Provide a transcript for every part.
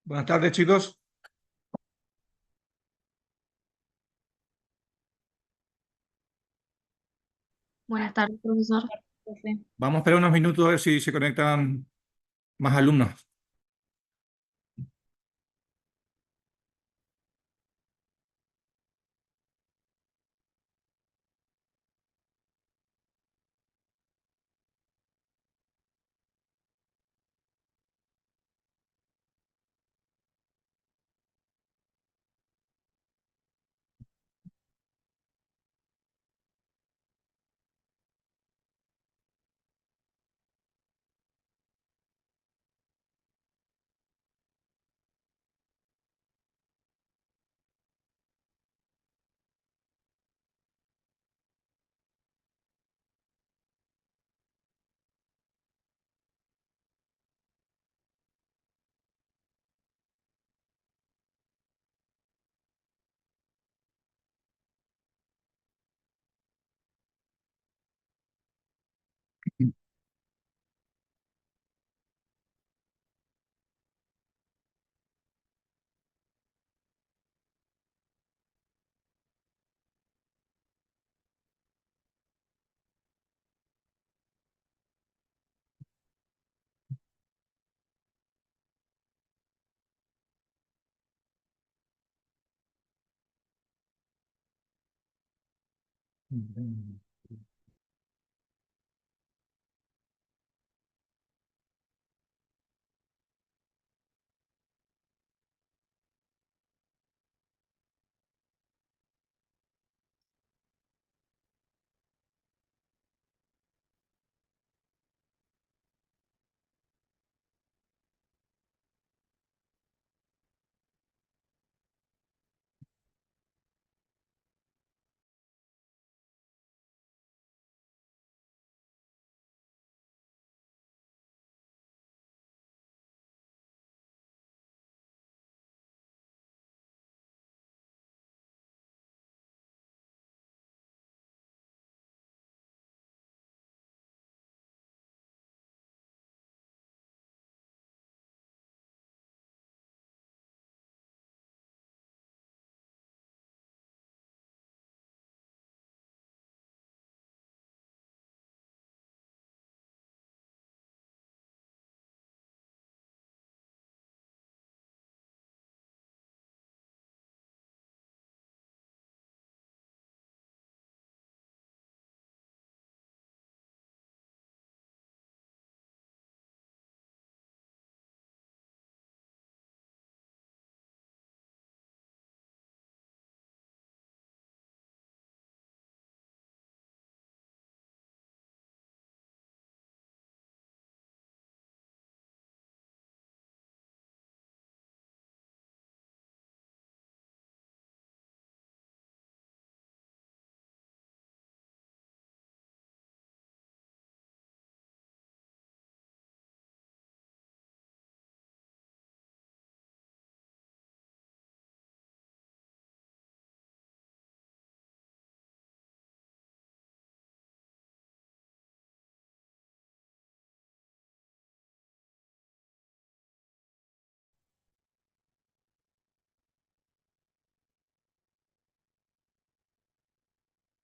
Buenas tardes, chicos. Buenas tardes, profesor. Profe. Vamos a esperar unos minutos a ver si se conectan más alumnos.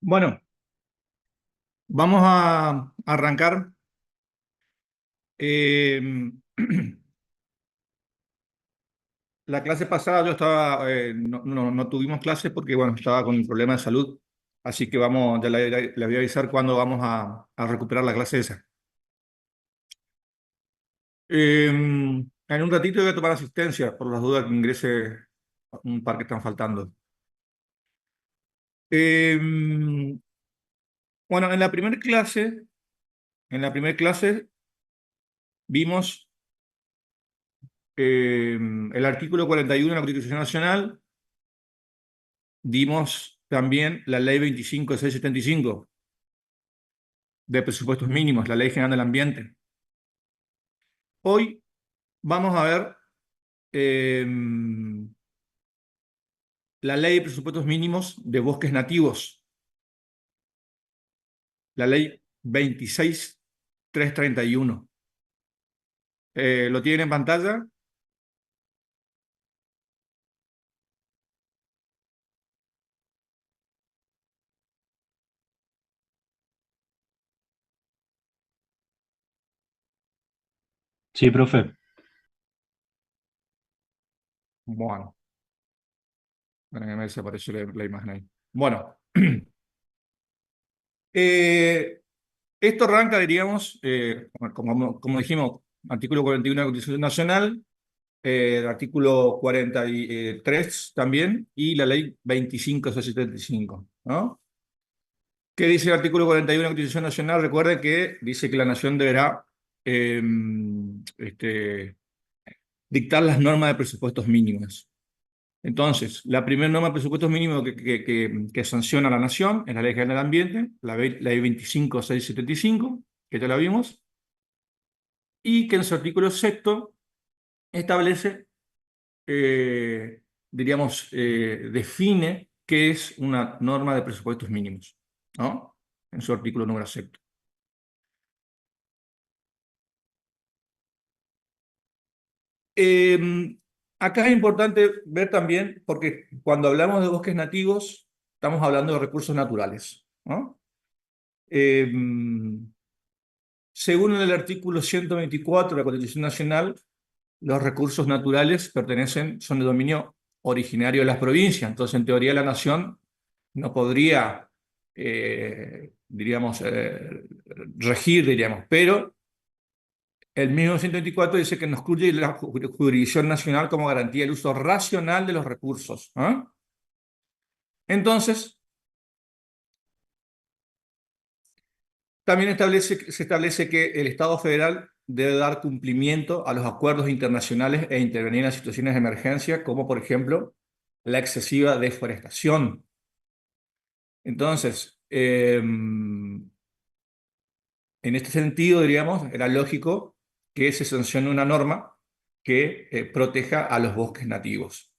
Bueno, vamos a arrancar. Eh, la clase pasada yo estaba, no tuvimos clases porque, bueno, estaba con un problema de salud. Así que vamos, ya le voy a avisar cuándo vamos a recuperar la clase esa. En un ratito voy a tomar asistencia por las dudas que ingrese un par que están faltando. Eh, bueno, en la primera clase vimos el artículo 41 de la Constitución Nacional, dimos también la ley 25.675 de presupuestos mínimos, la ley general del ambiente. Hoy vamos a ver eh, la ley de presupuestos mínimos de bosques nativos, la ley 26.331. ¿Lo tienen en pantalla? Sí, profe. Bueno, bueno, me desapareció la imagen ahí. Bueno, eh, esto arranca, diríamos, como dijimos, artículo 41 de la Constitución Nacional, el artículo 43 también, y la ley 25/75, ¿no? ¿Qué dice el artículo 41 de la Constitución Nacional? Recuerden que dice que la nación deberá eh, este, dictar las normas de presupuestos mínimos. Entonces, la primera norma de presupuestos mínimos que sanciona la nación es la Ley General del Ambiente, ley 25/675, que ya la vimos, y que en su artículo sexto establece, diríamos, define qué es una norma de presupuestos mínimos, ¿no? En su artículo número sexto. Eh, Acá es importante ver también, porque cuando hablamos de bosques nativos, estamos hablando de recursos naturales, ¿no? Eh, Según el artículo 124 de la Constitución Nacional, los recursos naturales son de dominio originario de las provincias. Entonces, en teoría, la nación no podría, diríamos, regir, diríamos, pero el mismo 124 dice que nos excluye la jurisdicción nacional como garantía del uso racional de los recursos. ¿Ah? Entonces, también se establece que el Estado federal debe dar cumplimiento a los acuerdos internacionales e intervenir en situaciones de emergencia, como por ejemplo la excesiva deforestación. Entonces, en este sentido, diríamos, era lógico que se sancione una norma que proteja a los bosques nativos.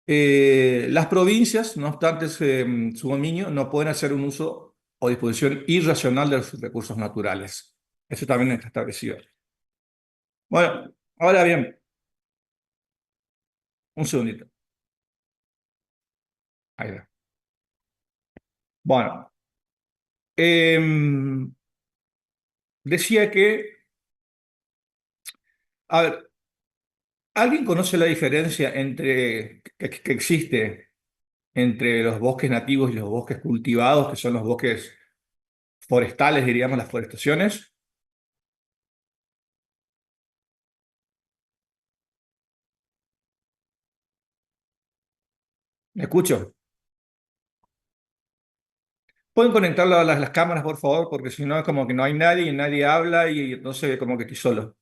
Las provincias, no obstante su dominio, no pueden hacer un uso o disposición irracional de sus recursos naturales. Eso también está establecido. Bueno, ahora bien, un segundito. Ahí va. Bueno, em, decía que, a ver, ¿alguien conoce la diferencia que existe entre los bosques nativos y los bosques cultivados, que son los bosques forestales, diríamos, las forestaciones? ¿Me escucho? ¿Pueden conectar las cámaras, por favor? Porque si no es como que no hay nadie y nadie habla y entonces como que estoy solo.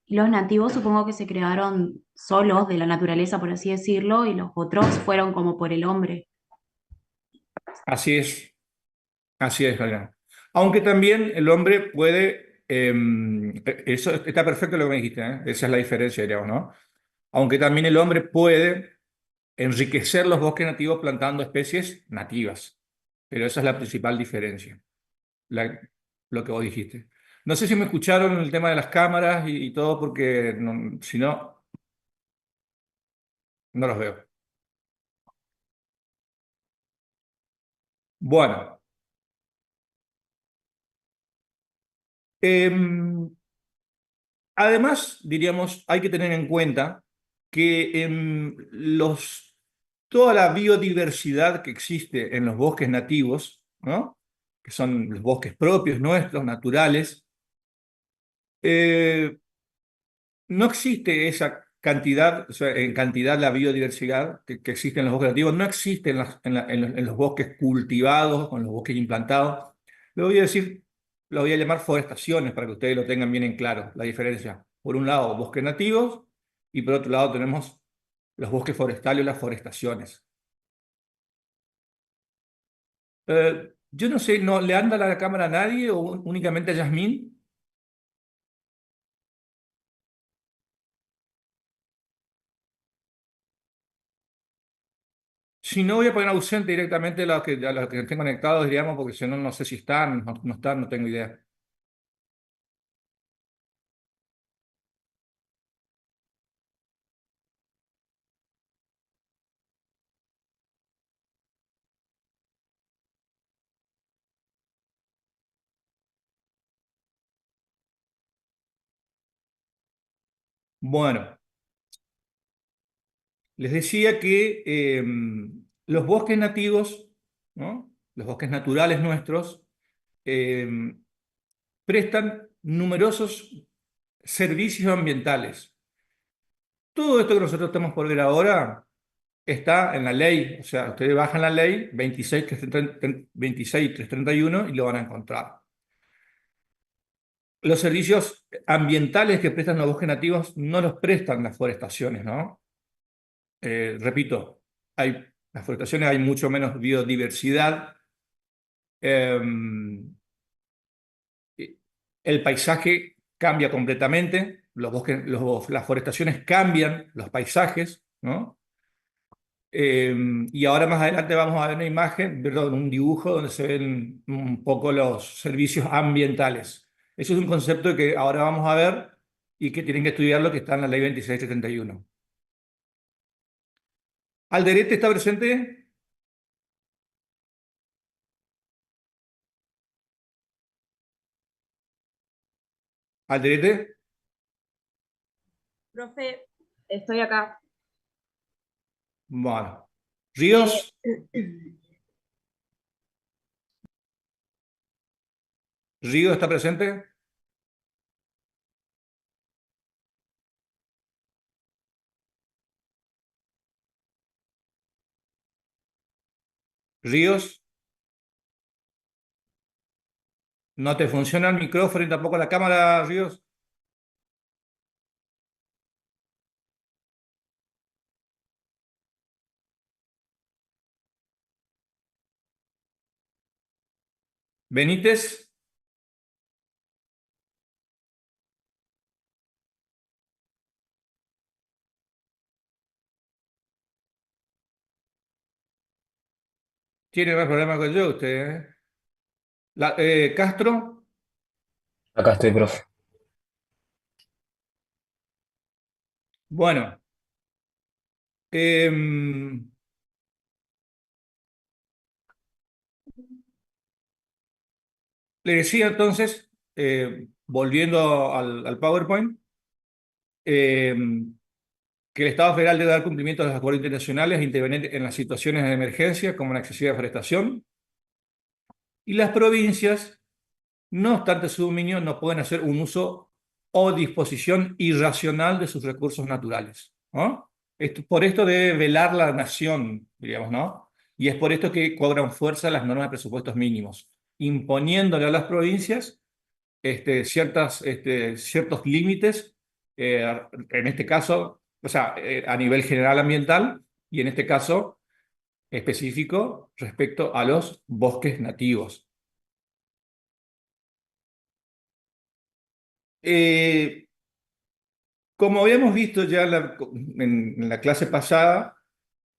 Y los nativos supongo que se crearon solos de la naturaleza, por así decirlo, y los otros fueron como por el hombre. Así es. Así es, Julián. Aunque también el hombre puede, eso está perfecto lo que me dijiste, ¿eh? Esa es la diferencia, digamos, ¿no? Aunque también el hombre puede enriquecer los bosques nativos plantando especies nativas, pero esa es la principal diferencia, la- lo que vos dijiste. No sé si me escucharon el tema de las cámaras y todo, porque si no, no los veo. Bueno, em, además, diríamos, hay que tener en cuenta que toda la biodiversidad que existe en los bosques nativos, ¿no? Que son los bosques propios nuestros, naturales, eh, no existe esa cantidad, o sea, en cantidad la biodiversidad que existe en los bosques nativos, no existe en los bosques cultivados, o en los bosques implantados. Lo voy a decir, lo voy a llamar forestaciones para que ustedes lo tengan bien en claro, la diferencia. Por un lado, bosques nativos y por otro lado tenemos los bosques forestales o las forestaciones. Yo no sé, ¿no le anda la cámara a nadie o únicamente a Yasmín? Si no, voy a poner ausente directamente a los que estén conectados, diríamos, porque si no, no sé si están, no están, no tengo idea. Bueno, les decía que los bosques nativos, ¿no? Los bosques naturales nuestros, eh, prestan numerosos servicios ambientales. Todo esto que nosotros estamos por ver ahora está en la ley, o sea, ustedes bajan la ley 26.331 y lo van a encontrar. Los servicios ambientales que prestan los bosques nativos no los prestan las forestaciones, ¿no? Repito, las forestaciones hay mucho menos biodiversidad, eh, el paisaje cambia completamente, los bosques, las forestaciones cambian los paisajes, ¿no? Y ahora más adelante vamos a ver una imagen, perdón, un dibujo donde se ven un poco los servicios ambientales. Eso es un concepto que ahora vamos a ver y que tienen que estudiar lo que está en la ley 2671. ¿Alderete está presente? ¿Alderete? Profe, estoy acá. Bueno. Eh, ¿Ríos? ¿Ríos está presente? ¿Ríos? ¿No te funciona el micrófono y tampoco la cámara, Ríos? ¿Benítez? Tiene más problemas que yo usted, ¿eh? ¿Castro? Acá estoy, profe. Bueno. em, Le decía entonces, volviendo al PowerPoint, eh, que el Estado federal debe dar cumplimiento a los acuerdos internacionales e intervenir en las situaciones de emergencia, como la excesiva deforestación, y las provincias, no obstante su dominio, no pueden hacer un uso o disposición irracional de sus recursos naturales, ¿no? Por esto debe velar la nación, digamos, ¿no? Y es por esto que cobran fuerza las normas de presupuestos mínimos, imponiéndole a las provincias ciertos límites, en este caso, o sea, a nivel general ambiental y en este caso específico respecto a los bosques nativos. Eh, Como habíamos visto ya en la clase pasada,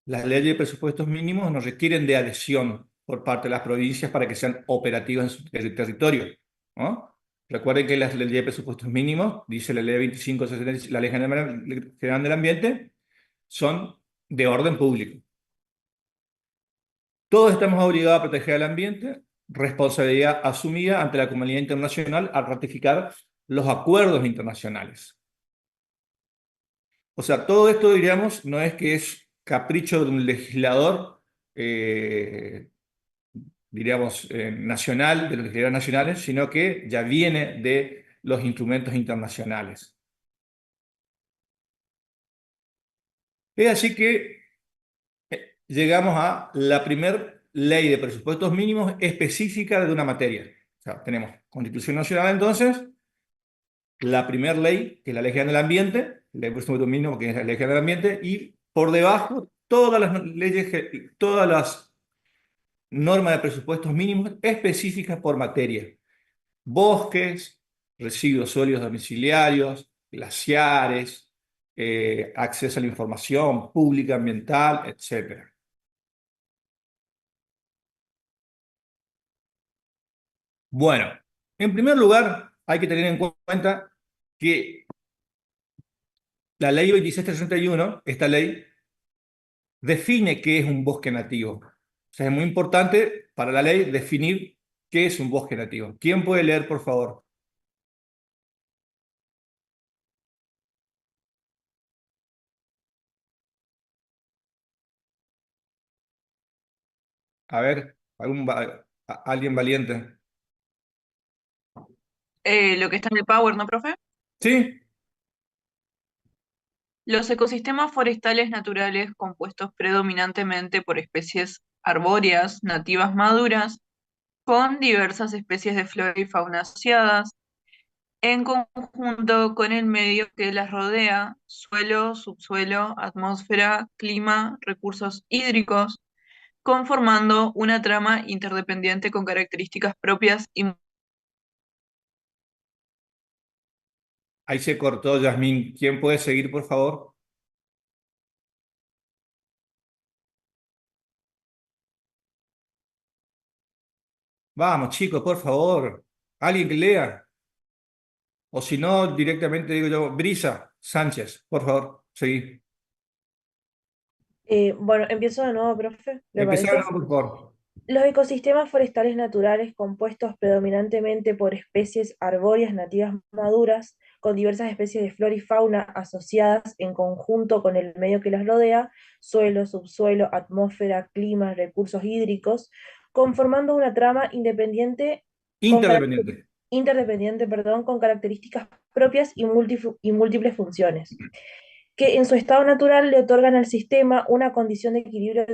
las leyes de presupuestos mínimos nos requieren de adhesión por parte de las provincias para que sean operativas en su territorio, ¿no? Recuerden que las leyes de presupuestos mínimos, dice la ley 25, la ley general del ambiente, son de orden público. Todos estamos obligados a proteger el ambiente, responsabilidad asumida ante la comunidad internacional al ratificar los acuerdos internacionales. O sea, todo esto, diríamos, no es que es capricho de un legislador, eh, diríamos, nacional, de los legisladores nacionales, sino que ya viene de los instrumentos internacionales. Es así que llegamos a la primera ley de presupuestos mínimos específica de una materia. O sea, tenemos Constitución Nacional entonces, la primera ley, que es la Ley General del Ambiente, la ley de presupuestos mínimos, que es la Ley General del Ambiente, y por debajo todas las leyes, todas las normas de presupuestos mínimos específicas por materia. Bosques, residuos sólidos domiciliarios, glaciares, acceso a la información pública, ambiental, etc. Bueno, en primer lugar, hay que tener en cuenta que la ley 2631, esta ley, define qué es un bosque nativo. O sea, es muy importante para la ley definir qué es un bosque nativo. ¿Quién puede leer, por favor? A ver, alguien valiente. Lo que está en el Power, ¿no, profe? ¿Sí? Los ecosistemas forestales naturales compuestos predominantemente por especies arbóreas nativas maduras, con diversas especies de flora y fauna asociadas, en conjunto con el medio que las rodea, suelo, subsuelo, atmósfera, clima, recursos hídricos, conformando una trama interdependiente con características propias y... Ahí se cortó, Yasmín. ¿Quién puede seguir, por favor? Vamos, chicos, por favor. Alguien que lea. O si no, directamente digo yo, Brisa Sánchez, por favor, seguí. Bueno, empiezo de nuevo, profe, ¿le Empezá, parece? no, por favor. Los ecosistemas forestales naturales compuestos predominantemente por especies arbóreas nativas maduras, con diversas especies de flora y fauna asociadas en conjunto con el medio que las rodea, suelo, subsuelo, atmósfera, clima, recursos hídricos, conformando una trama independiente con Interdependiente. interdependiente, perdón, con características propias y múltiples funciones, que en su estado natural le otorgan al sistema una condición de equilibrio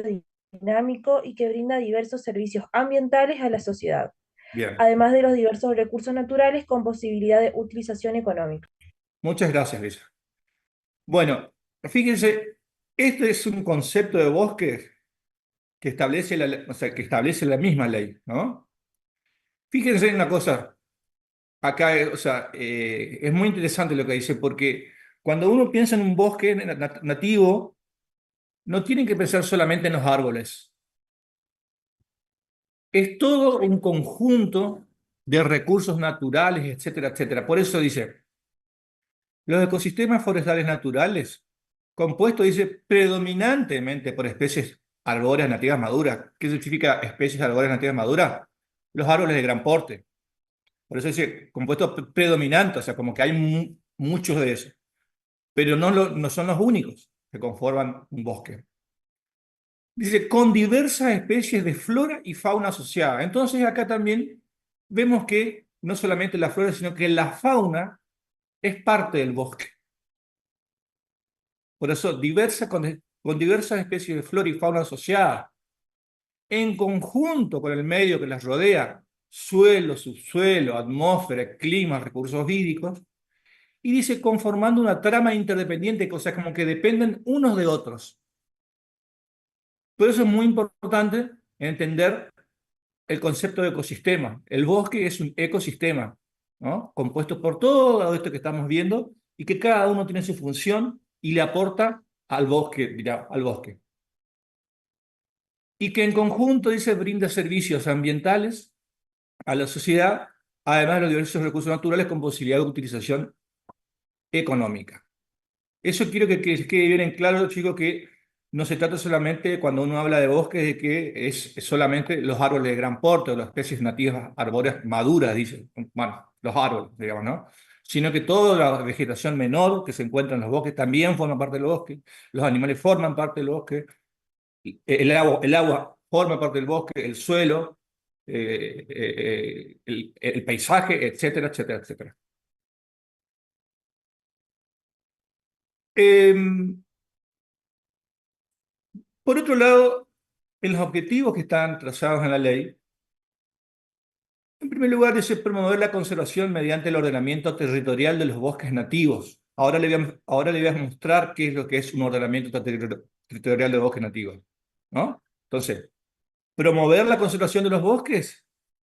dinámico y que brinda diversos servicios ambientales a la sociedad, Bien. además de los diversos recursos naturales con posibilidad de utilización económica. Muchas gracias, Brisa. Bueno, fíjense, este es un concepto de bosque que establece o sea, que establece la misma ley, ¿no? Fíjense en una cosa, acá, o sea, es muy interesante lo que dice, porque cuando uno piensa en un bosque nativo, no tienen que pensar solamente en los árboles. Es todo un conjunto de recursos naturales, etcétera, etcétera. Por eso dice, los ecosistemas forestales naturales, compuestos, dice, predominantemente por especies arbóreas nativas maduras. ¿Qué significa especies arbóreas nativas maduras? Los árboles de gran porte. Por eso dice compuestos predominantes, o sea, como que hay muchos de esos. Pero no son los únicos que conforman un bosque. Dice, con diversas especies de flora y fauna asociada. Entonces acá también vemos que no solamente la flora, sino que la fauna es parte del bosque. Por eso, con diversas especies de flora y fauna asociada, en conjunto con el medio que las rodea, suelo, subsuelo, atmósfera, clima, recursos hídricos, y dice conformando una trama interdependiente, o sea, como que dependen unos de otros. Por eso es muy importante entender el concepto de ecosistema. El bosque es un ecosistema, ¿no? Compuesto por todo esto que estamos viendo y que cada uno tiene su función y le aporta al bosque, dirá, al bosque. Y que en conjunto, dice, brinda servicios ambientales a la sociedad, además de los diversos recursos naturales con posibilidad de utilización económica. Eso quiero que quede bien en claro, chicos, que no se trata solamente cuando uno habla de bosques de que es solamente los árboles de gran porte o las especies nativas arbóreas maduras, dicen, bueno, los árboles, digamos, ¿no? Sino que toda la vegetación menor que se encuentra en los bosques también forma parte del bosque, los animales forman parte del bosque, el agua forma parte del bosque, el suelo, el paisaje, etcétera, etcétera, etcétera. Em, por otro lado, en los objetivos que están trazados en la ley, en primer lugar dice promover la conservación mediante el ordenamiento territorial de los bosques nativos. Ahora le voy a mostrar qué es lo que es un ordenamiento territorial de bosques nativos, ¿no? Entonces, promover la conservación de los bosques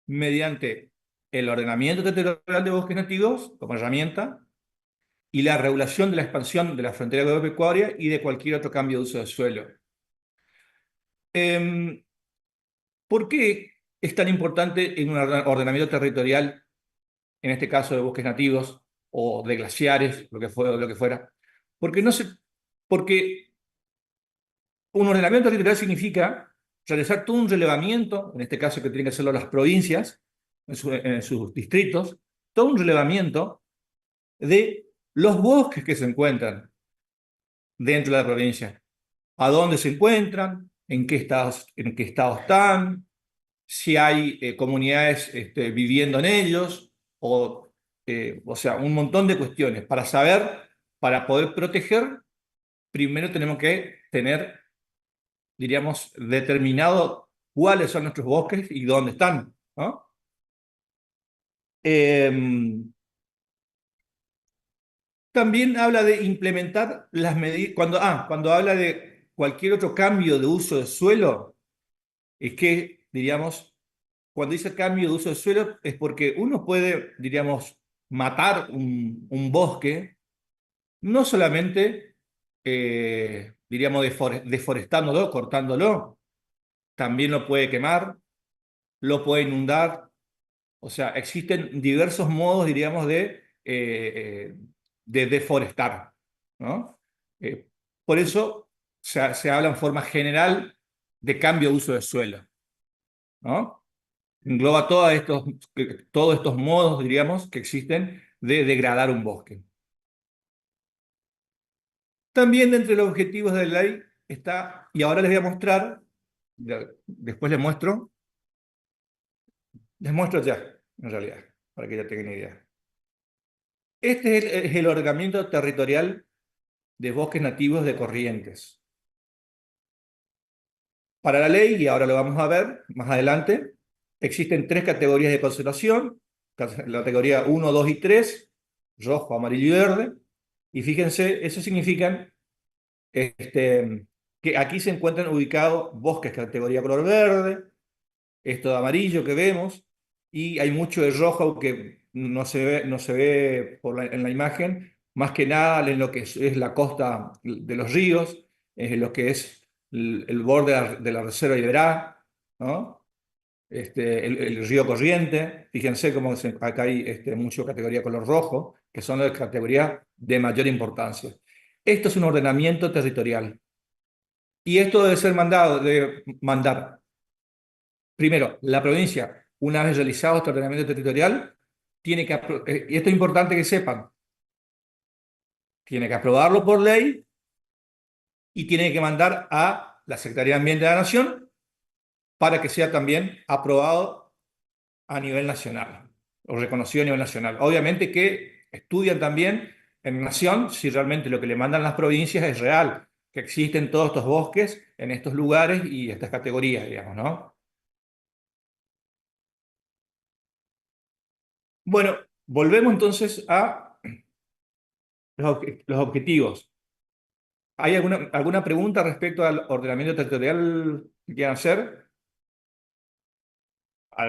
mediante el ordenamiento territorial de bosques nativos como herramienta y la regulación de la expansión de la frontera agropecuaria y de cualquier otro cambio de uso de suelo. ¿Por qué es tan importante en un ordenamiento territorial, en este caso de bosques nativos o de glaciares, lo que fuera? Porque, no se, porque un ordenamiento territorial significa realizar todo un relevamiento, en este caso que tienen que hacerlo las provincias, en sus distritos, todo un relevamiento de los bosques que se encuentran dentro de la provincia. A dónde se encuentran, en qué estado están, si hay comunidades viviendo en ellos, o sea, un montón de cuestiones. Para poder proteger, primero tenemos que tener, diríamos, determinado cuáles son nuestros bosques y dónde están, ¿no? También habla de implementar las medidas, cuando habla de cualquier otro cambio de uso de suelo, es que, diríamos, cuando dice cambio de uso de suelo es porque uno puede, diríamos, matar un bosque, no solamente, diríamos, deforestándolo, cortándolo, también lo puede quemar, lo puede inundar. O sea, existen diversos modos, diríamos, de deforestar, ¿no? Eh, por eso se habla en forma general de cambio de uso de suelo, ¿no? Engloba todos estos modos, diríamos, que existen de degradar un bosque. También entre los objetivos de la ley está, y ahora les voy a mostrar, después les muestro ya, en realidad, para que ya tengan idea. Este es el ordenamiento territorial de bosques nativos de Corrientes. Para la ley, y ahora lo vamos a ver más adelante, existen 3 categorías de conservación, la categoría 1, 2 y 3, rojo, amarillo y verde, y fíjense, eso significa que aquí se encuentran ubicados bosques categoría color verde, esto de amarillo que vemos, y hay mucho de rojo que no se ve en la imagen, más que nada en lo que es la costa de los ríos, en lo que es el borde de la reserva de Iberá, ¿no? El río Corriente, fíjense cómo acá hay mucho categoría color rojo, que son las categorías de mayor importancia. Esto es un ordenamiento territorial. Y esto debe mandar. Primero, la provincia, una vez realizado este ordenamiento territorial, y esto es importante que sepan, tiene que aprobarlo por ley y tiene que mandar a la Secretaría de Ambiente de la Nación para que sea también aprobado a nivel nacional o reconocido a nivel nacional. Obviamente que estudian también en Nación si realmente lo que le mandan las provincias es real, que existen todos estos bosques en estos lugares y estas categorías, digamos, ¿no? Bueno, volvemos entonces a los objetivos. ¿Hay alguna pregunta respecto al ordenamiento territorial que quieran hacer? A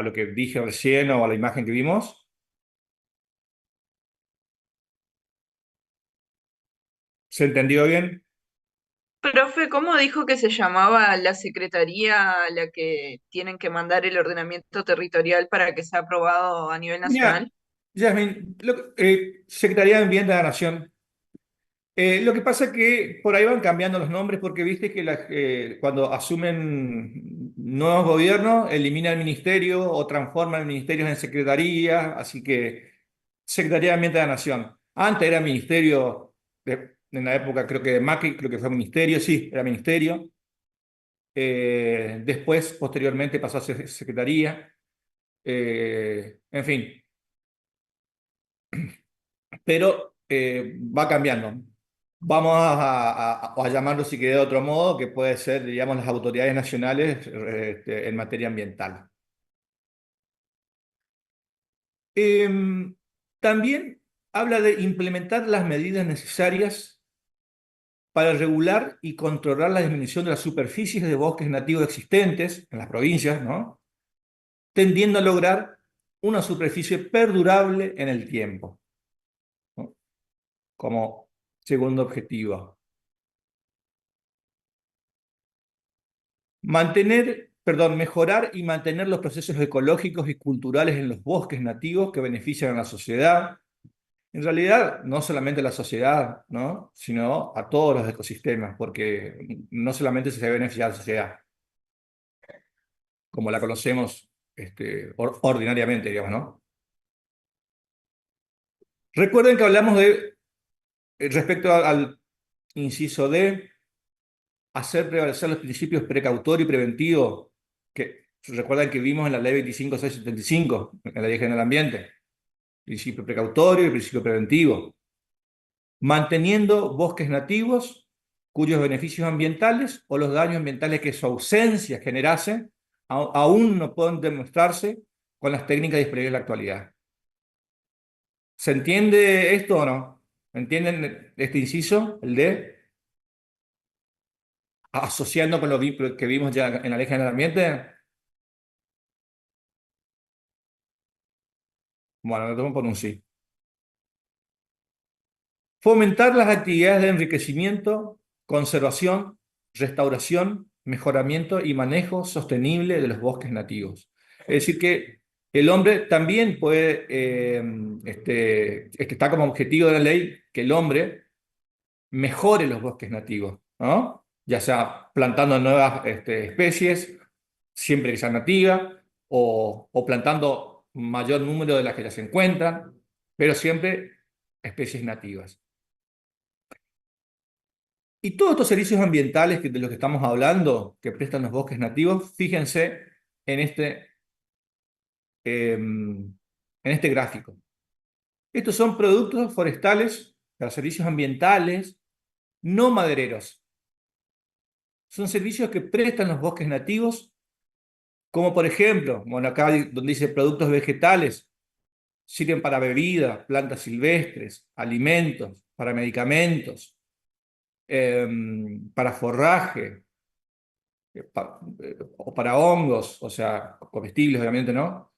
lo que dije recién o a la imagen que vimos. ¿Se entendió bien? Profe, ¿cómo dijo que se llamaba la secretaría a la que tienen que mandar el ordenamiento territorial para que sea aprobado a nivel Mira, nacional? Yasmin, Secretaría de Ambiente de la Nación. Lo que pasa es que por ahí van cambiando los nombres porque viste que cuando asumen nuevos gobiernos eliminan el ministerio o transforman ministerios en secretaría, así que Secretaría de Ambiente de la Nación. Antes era ministerio, en la época creo que de Macri, creo que fue ministerio, sí, era ministerio. Después, posteriormente pasó a ser secretaría. En fin, pero va cambiando. Vamos a llamarlo, si quiere, de otro modo, que puede ser, digamos, las autoridades nacionales en materia ambiental. Em, También habla de implementar las medidas necesarias para regular y controlar la disminución de las superficies de bosques nativos existentes en las provincias, ¿no? Tendiendo a lograr una superficie perdurable en el tiempo, ¿no? Como segundo objetivo. Mejorar y mantener los procesos ecológicos y culturales en los bosques nativos que benefician a la sociedad. En realidad, no solamente a la sociedad, ¿no? Sino a todos los ecosistemas, porque no solamente se beneficia a la sociedad, como la conocemos ordinariamente, digamos, ¿no? Recuerden que hablamos respecto al inciso D, hacer prevalecer los principios precautorio y preventivo que recuerdan que vimos en la ley 25.675, en la ley general del ambiente. Principio precautorio y principio preventivo. Manteniendo bosques nativos cuyos beneficios ambientales o los daños ambientales que su ausencia generase aún no pueden demostrarse con las técnicas disponibles en la actualidad. ¿Se entiende esto o no? ¿Entienden este inciso, el de asociando con lo que vimos ya en la ley general del ambiente? Bueno, lo tomo por un sí. Fomentar las actividades de enriquecimiento, conservación, restauración, mejoramiento y manejo sostenible de los bosques nativos. Es decir, que el hombre también puede, está como objetivo de la ley que el hombre mejore los bosques nativos, ¿no? Ya sea plantando nuevas especies, siempre que sean nativas, o plantando mayor número de las que ya se encuentran, pero siempre especies nativas. Y todos estos servicios ambientales de los que estamos hablando, que prestan los bosques nativos, fíjense en en este gráfico. Estos son productos forestales, los servicios ambientales no madereros. Son servicios que prestan los bosques nativos, como por ejemplo, bueno, acá donde dice productos vegetales, sirven para bebidas, plantas silvestres, alimentos, para medicamentos, para forraje, o para hongos, o sea, comestibles obviamente, ¿no?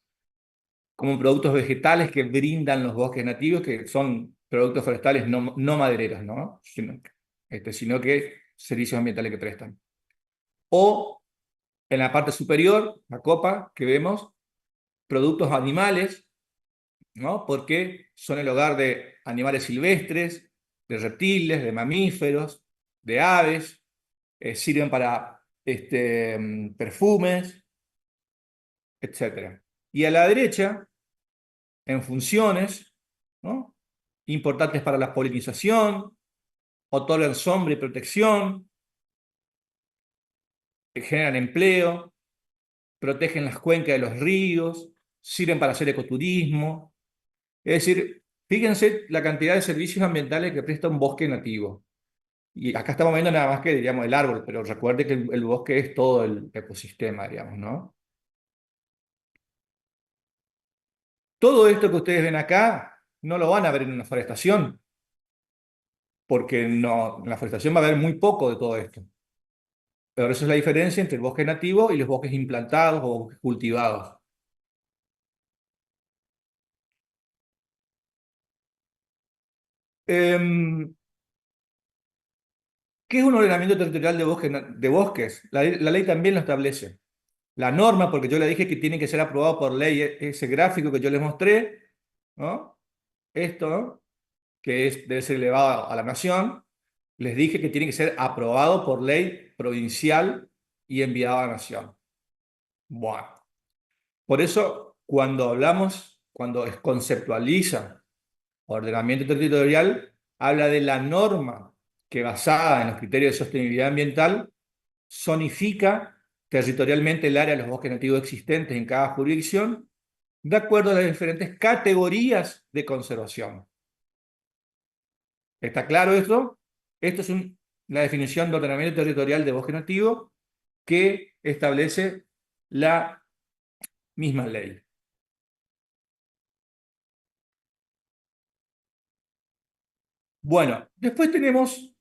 Como productos vegetales que brindan los bosques nativos, que son productos forestales no madereros, ¿no? Sino que servicios ambientales que prestan. O en la parte superior, la copa que vemos, productos animales, ¿no? Porque son el hogar de animales silvestres, de reptiles, de mamíferos, de aves, sirven para perfumes, etc. Y a la derecha, en funciones, ¿no? Importantes para la polinización, otorgan sombra y protección, generan empleo, protegen las cuencas de los ríos, sirven para hacer ecoturismo. Es decir, fíjense la cantidad de servicios ambientales que presta un bosque nativo. Y acá estamos viendo nada más que, digamos, el árbol, pero recuerde que el bosque es todo el ecosistema, digamos, ¿no? Todo esto que ustedes ven acá no lo van a ver en una forestación, porque no, en la forestación va a haber muy poco de todo esto. Pero esa es la diferencia entre el bosque nativo y los bosques implantados o bosques cultivados. ¿Qué es un ordenamiento territorial de bosques? La ley también lo establece. La norma, porque yo le dije que tiene que ser aprobado por ley, ese gráfico que yo les mostré, ¿no? Esto, ¿no? Debe ser elevado a la nación. Les dije que tiene que ser aprobado por ley provincial y enviado a la nación. Bueno, por eso cuando conceptualiza ordenamiento territorial, habla de la norma que basada en los criterios de sostenibilidad ambiental zonifica territorialmente el área de los bosques nativos existentes en cada jurisdicción de acuerdo a las diferentes categorías de conservación. ¿Está claro esto? Esto es la definición de ordenamiento territorial de bosque nativo que establece la misma ley. Bueno, después tenemos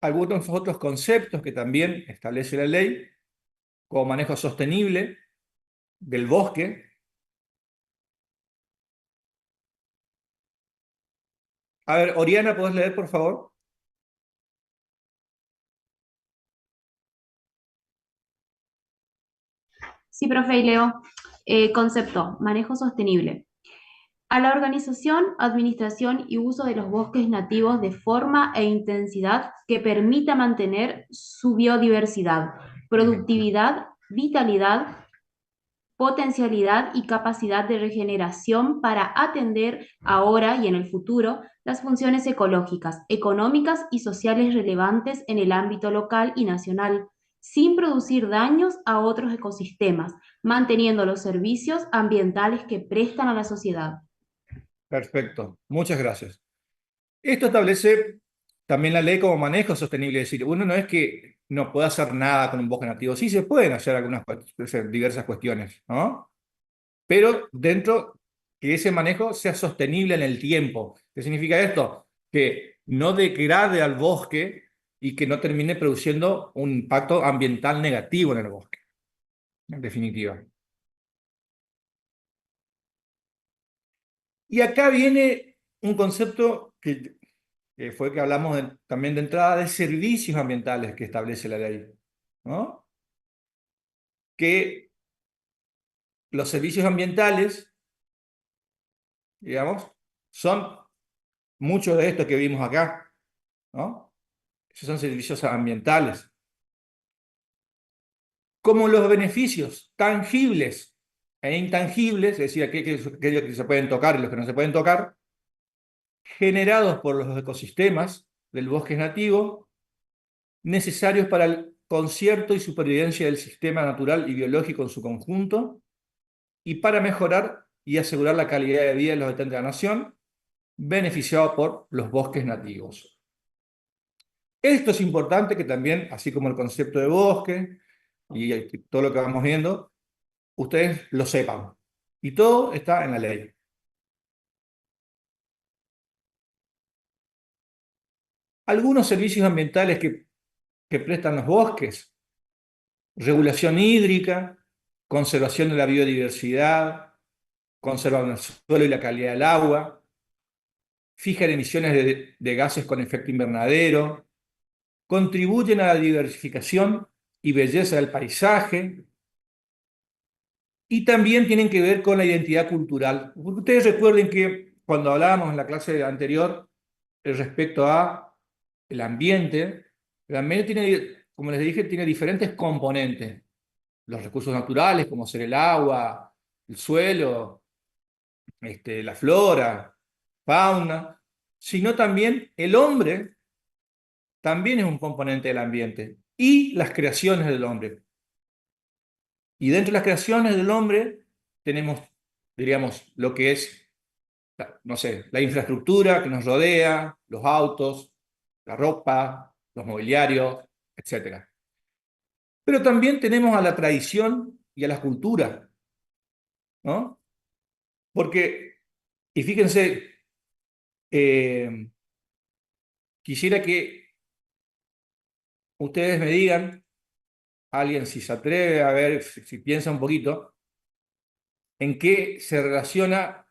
algunos otros conceptos que también establece la ley, como manejo sostenible del bosque. A ver, Oriana, ¿podés leer, por favor? Sí, profe, y leo. Concepto, manejo sostenible. A la organización, administración y uso de los bosques nativos de forma e intensidad que permita mantener su biodiversidad, productividad, vitalidad, potencialidad y capacidad de regeneración para atender ahora y en el futuro las funciones ecológicas, económicas y sociales relevantes en el ámbito local y nacional, sin producir daños a otros ecosistemas, manteniendo los servicios ambientales que prestan a la sociedad. Perfecto, muchas gracias. Esto establece también la ley como manejo sostenible, es decir, uno no es que no pueda hacer nada con un bosque nativo, sí se pueden hacer algunas diversas cuestiones, ¿no? Pero dentro que ese manejo sea sostenible en el tiempo. ¿Qué significa esto? Que no degrade al bosque y que no termine produciendo un impacto ambiental negativo en el bosque, en definitiva. Y acá viene un concepto que fue que hablamos también de entrada de servicios ambientales que establece la ley, ¿no? Que los servicios ambientales, digamos, son muchos de estos que vimos acá, ¿no? Esos son servicios ambientales. Como los beneficios tangibles e intangibles, es decir, aquellos que se pueden tocar y los que no se pueden tocar, generados por los ecosistemas del bosque nativo, necesarios para el concierto y supervivencia del sistema natural y biológico en su conjunto, y para mejorar y asegurar la calidad de vida de los habitantes de la nación, beneficiados por los bosques nativos. Esto es importante que también, así como el concepto de bosque y todo lo que vamos viendo, ustedes lo sepan. Y todo está en la ley. Algunos servicios ambientales que prestan los bosques: regulación hídrica, conservación de la biodiversidad, conservan el suelo y la calidad del agua, fijan emisiones de gases con efecto invernadero, contribuyen a la diversificación y belleza del paisaje, y también tienen que ver con la identidad cultural. Porque ustedes recuerden que cuando hablábamos en la clase anterior respecto a el ambiente tiene, como les dije, tiene diferentes componentes. Los recursos naturales, como ser el agua, el suelo, la flora, fauna, sino también el hombre también es un componente del ambiente, y las creaciones del hombre. Y dentro de las creaciones del hombre tenemos, diríamos, lo que es, no sé, la infraestructura que nos rodea, los autos, la ropa, los mobiliarios, etc. Pero también tenemos a la tradición y a la cultura, ¿no? Porque, y fíjense, quisiera que ustedes me digan, alguien si se atreve a ver, si piensa un poquito, en qué se relaciona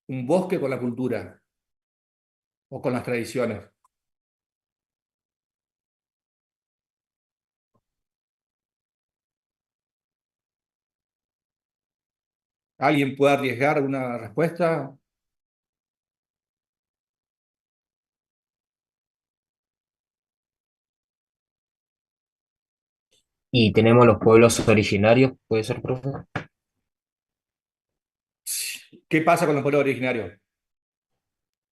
un bosque con la cultura o con las tradiciones. ¿Alguien puede arriesgar una respuesta? Y tenemos los pueblos originarios, ¿puede ser, profe? ¿Qué pasa con los pueblos originarios?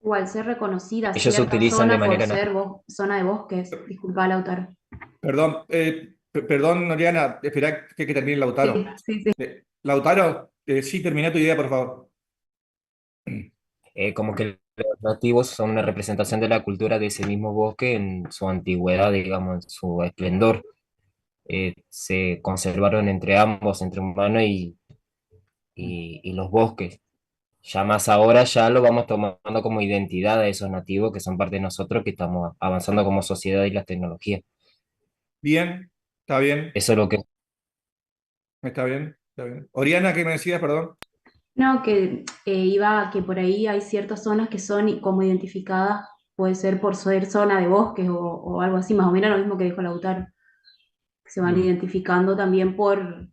O al ser reconocida Ellos se cierta utilizan de zona por manera ser natural. zona de bosques. Disculpa, Lautaro. Perdón, perdón, Oriana, espera que termine Sí, Lautaro. sí, sí. Lautaro, sí, termina tu idea, por favor. Como que los nativos son una representación de la cultura de ese mismo bosque en su antigüedad, digamos, en su esplendor. Se conservaron entre ambos, entre humano y los bosques. Ya más ahora ya lo vamos tomando como identidad a esos nativos que son parte de nosotros, que estamos avanzando como sociedad y las tecnologías. Bien, está bien, Eso es lo que está bien, está bien. Oriana, ¿qué me decías, perdón? No, que iba a que por ahí hay ciertas zonas que son como identificadas, puede ser por ser zona de bosques o algo así, más o menos lo mismo que dijo Lautaro, que se van Bien. identificando también por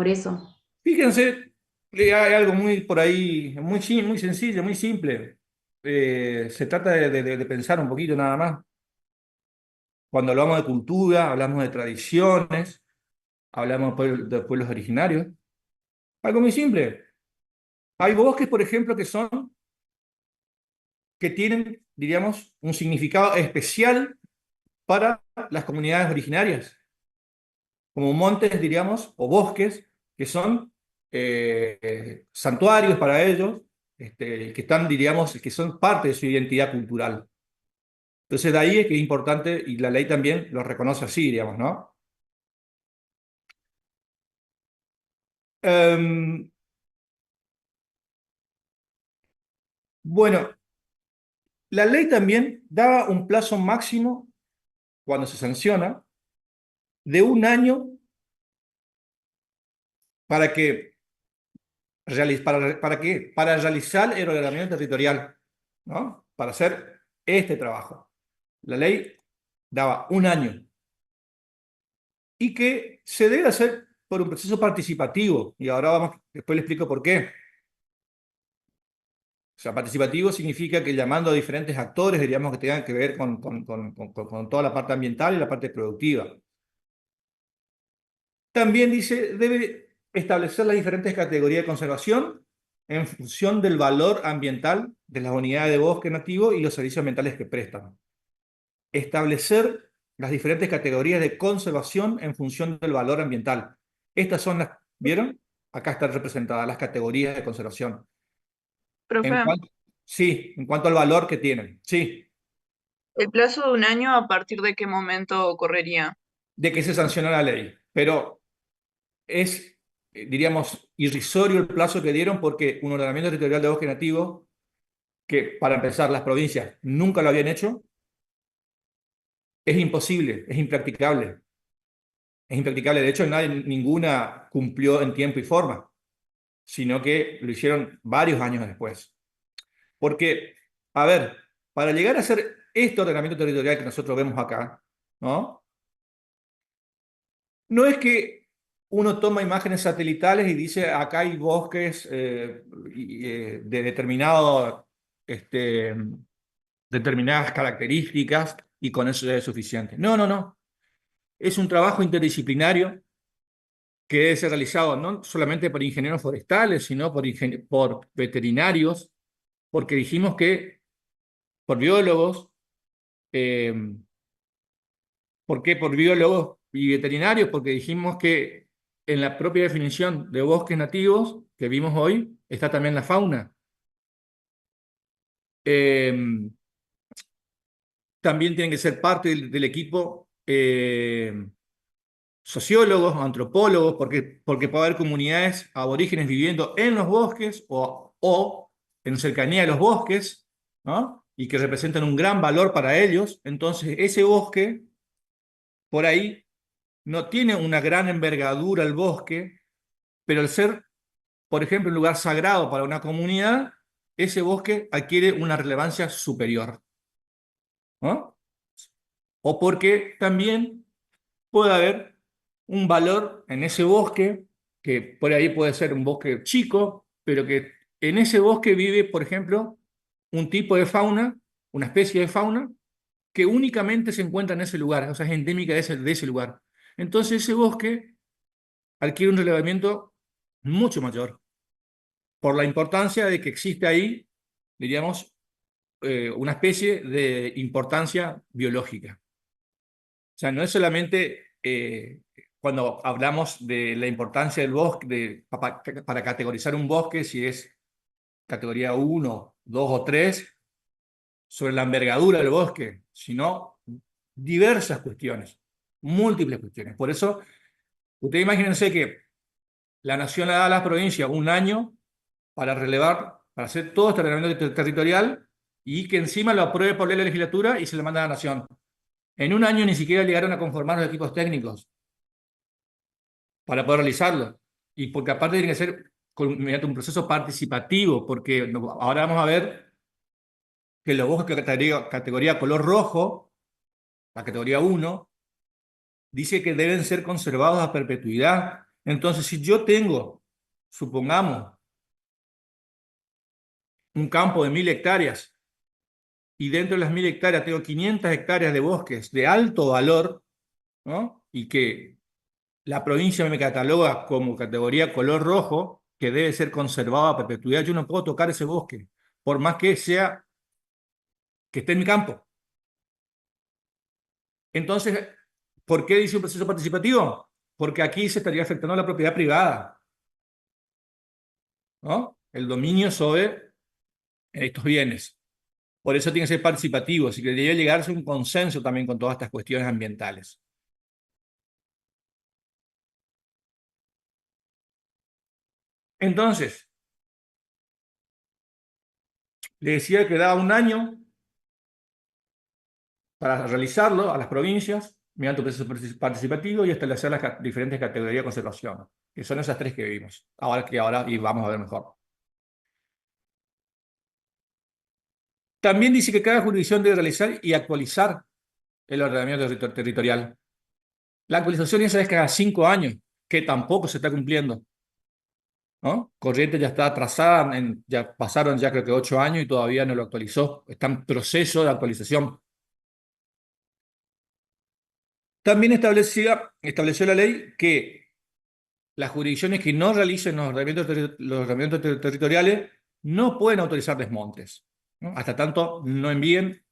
eso. Fíjense, hay algo muy por ahí, muy sencillo, muy simple. Se trata de pensar un poquito nada más. Cuando hablamos de cultura, hablamos de tradiciones, hablamos de pueblos originarios. Algo muy simple. Hay bosques, por ejemplo, que son que tienen, diríamos, un significado especial para las comunidades originarias, como montes, diríamos, o bosques, que son santuarios para ellos, que están, diríamos, que son parte de su identidad cultural. Entonces, de ahí es que es importante, y la ley también lo reconoce así, digamos, ¿no? Em, bueno, la ley también daba un plazo máximo, cuando se sanciona, de un año para que ¿para qué? Para realizar el ordenamiento territorial, ¿no? Para hacer este trabajo. La ley daba un año y que se debe hacer por un proceso participativo. Y ahora después le explico por qué. O sea, participativo significa que llamando a diferentes actores, diríamos que tengan que ver con toda la parte ambiental y la parte productiva. También dice, debe establecer las diferentes categorías de conservación en función del valor ambiental de las unidades de bosque nativo y los servicios ambientales que prestan. Establecer las diferentes categorías de conservación en función del valor ambiental. Estas son las, ¿vieron? Acá están representadas las categorías de conservación. En Profe, cuanto, sí, en cuanto al valor que tienen. Sí, ¿el plazo de un año a partir de qué momento correría? de que se sanciona la ley. Pero es, diríamos, irrisorio el plazo que dieron porque un ordenamiento territorial de bosque nativo, que para empezar las provincias nunca lo habían hecho, es imposible, es impracticable. Es impracticable. De hecho, ninguna cumplió en tiempo y forma, sino que lo hicieron varios años después. Porque, a ver, para llegar a hacer este ordenamiento territorial que nosotros vemos acá, ¿no? No es que uno toma imágenes satelitales y dice, acá hay bosques de determinadas características y con eso ya es suficiente. No, no, no. Es un trabajo interdisciplinario que debe ser realizado no solamente por ingenieros forestales, sino por veterinarios, porque dijimos que por biólogos, eh, ¿por qué por biólogos y veterinarios? Porque dijimos que en la propia definición de bosques nativos que vimos hoy está también la fauna. Eh, También tienen que ser parte del equipo sociólogos, antropólogos, porque puede haber comunidades aborígenes viviendo en los bosques o en cercanía de los bosques, ¿no? Y que representan un gran valor para ellos. Entonces, ese bosque, por ahí, no tiene una gran envergadura el bosque, pero al ser, por ejemplo, un lugar sagrado para una comunidad, ese bosque adquiere una relevancia superior, ¿no? O porque también puede haber un valor en ese bosque, que por ahí puede ser un bosque chico, pero que en ese bosque vive, por ejemplo, un tipo de fauna, una especie de fauna, que únicamente se encuentra en ese lugar, o sea, es endémica de ese lugar. Entonces ese bosque adquiere un relevamiento mucho mayor, por la importancia de que existe ahí, diríamos, una especie de importancia biológica. O sea, no es solamente cuando hablamos de la importancia del bosque, para categorizar un bosque, si es categoría 1, 2 o 3, sobre la envergadura del bosque, sino diversas cuestiones, múltiples cuestiones. Por eso, ustedes imagínense que la nación le da a la provincia un año para relevar, para hacer todo este ordenamiento territorial y que encima lo apruebe por ley la legislatura y se le manda a la nación. En un año ni siquiera llegaron a conformar los equipos técnicos para poder realizarlo. Y porque aparte tiene que ser mediante un proceso participativo, porque ahora vamos a ver que los bosques de categoría color rojo, la categoría 1, dice que deben ser conservados a perpetuidad. Entonces, si yo tengo, supongamos, un campo de 1000 hectáreas y dentro de las 1000 hectáreas tengo 500 hectáreas de bosques de alto valor, ¿no? Y que la provincia me cataloga como categoría color rojo, que debe ser conservado a perpetuidad, yo no puedo tocar ese bosque, por más que sea que esté en mi campo. Entonces, ¿por qué dice un proceso participativo? Porque aquí se estaría afectando la propiedad privada, ¿no? El dominio sobre estos bienes. Por eso tiene que ser participativo, así que debe llegarse a un consenso también con todas estas cuestiones ambientales. Entonces, le decía que daba un año para realizarlo a las provincias mediante un proceso participativo y establecer las diferentes categorías de conservación, que son esas tres que vimos. Ahora y vamos a ver mejor. También dice que cada jurisdicción debe realizar y actualizar el ordenamiento territorial. La actualización esa es cada 5 años, que tampoco se está cumpliendo, ¿no? Corrientes ya está atrasada, ya pasaron ya creo que 8 años y todavía no lo actualizó. Está en proceso de actualización. También estableció la ley que las jurisdicciones que no realicen los ordenamientos territoriales no pueden autorizar desmontes, ¿no? Hasta tanto no envíen,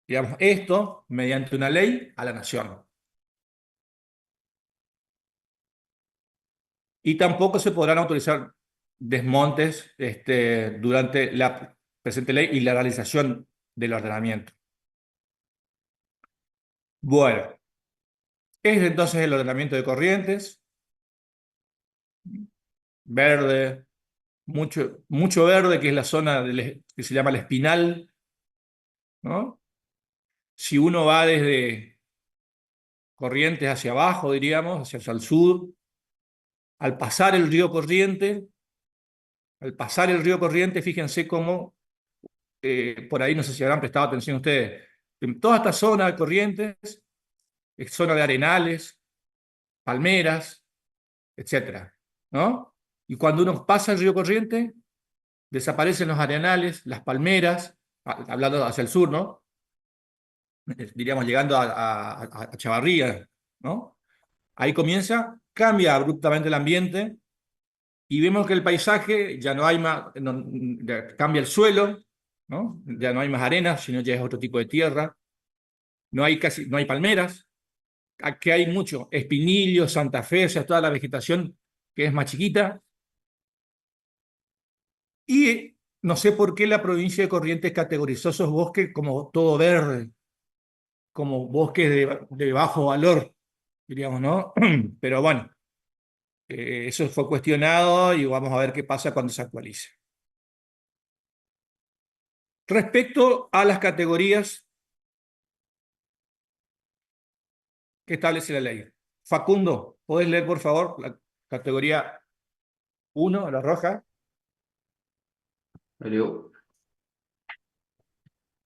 digamos, esto mediante una ley a la nación. Y tampoco se podrán autorizar desmontes durante la presente ley y la realización del ordenamiento. Bueno, es entonces el ordenamiento de Corrientes, verde, mucho verde, que es la zona que se llama el Espinal, ¿no? Si uno va desde Corrientes hacia abajo, diríamos, hacia el sur, al pasar el río Corriente, fíjense cómo, por ahí no sé si habrán prestado atención ustedes, en toda esta zona de Corrientes es zona de arenales, palmeras, etcétera, ¿no? Y cuando uno pasa el río Corriente, desaparecen los arenales, las palmeras, hablando hacia el sur, ¿no? Diríamos llegando a Chavarría, ¿no? Ahí cambia abruptamente el ambiente y vemos que el paisaje ya no hay más, ya cambia el suelo, ¿no? Ya no hay más arena, sino ya es otro tipo de tierra. No hay palmeras. Aquí hay mucho espinillo, Santa Fe, o sea, toda la vegetación que es más chiquita. Y no sé por qué la provincia de Corrientes categorizó esos bosques como todo verde, como bosques de bajo valor, diríamos, ¿no? Pero bueno, eso fue cuestionado y vamos a ver qué pasa cuando se actualice. Respecto a las categorías que establece la ley. Facundo, ¿podés leer, por favor, la categoría 1, la roja? Leo.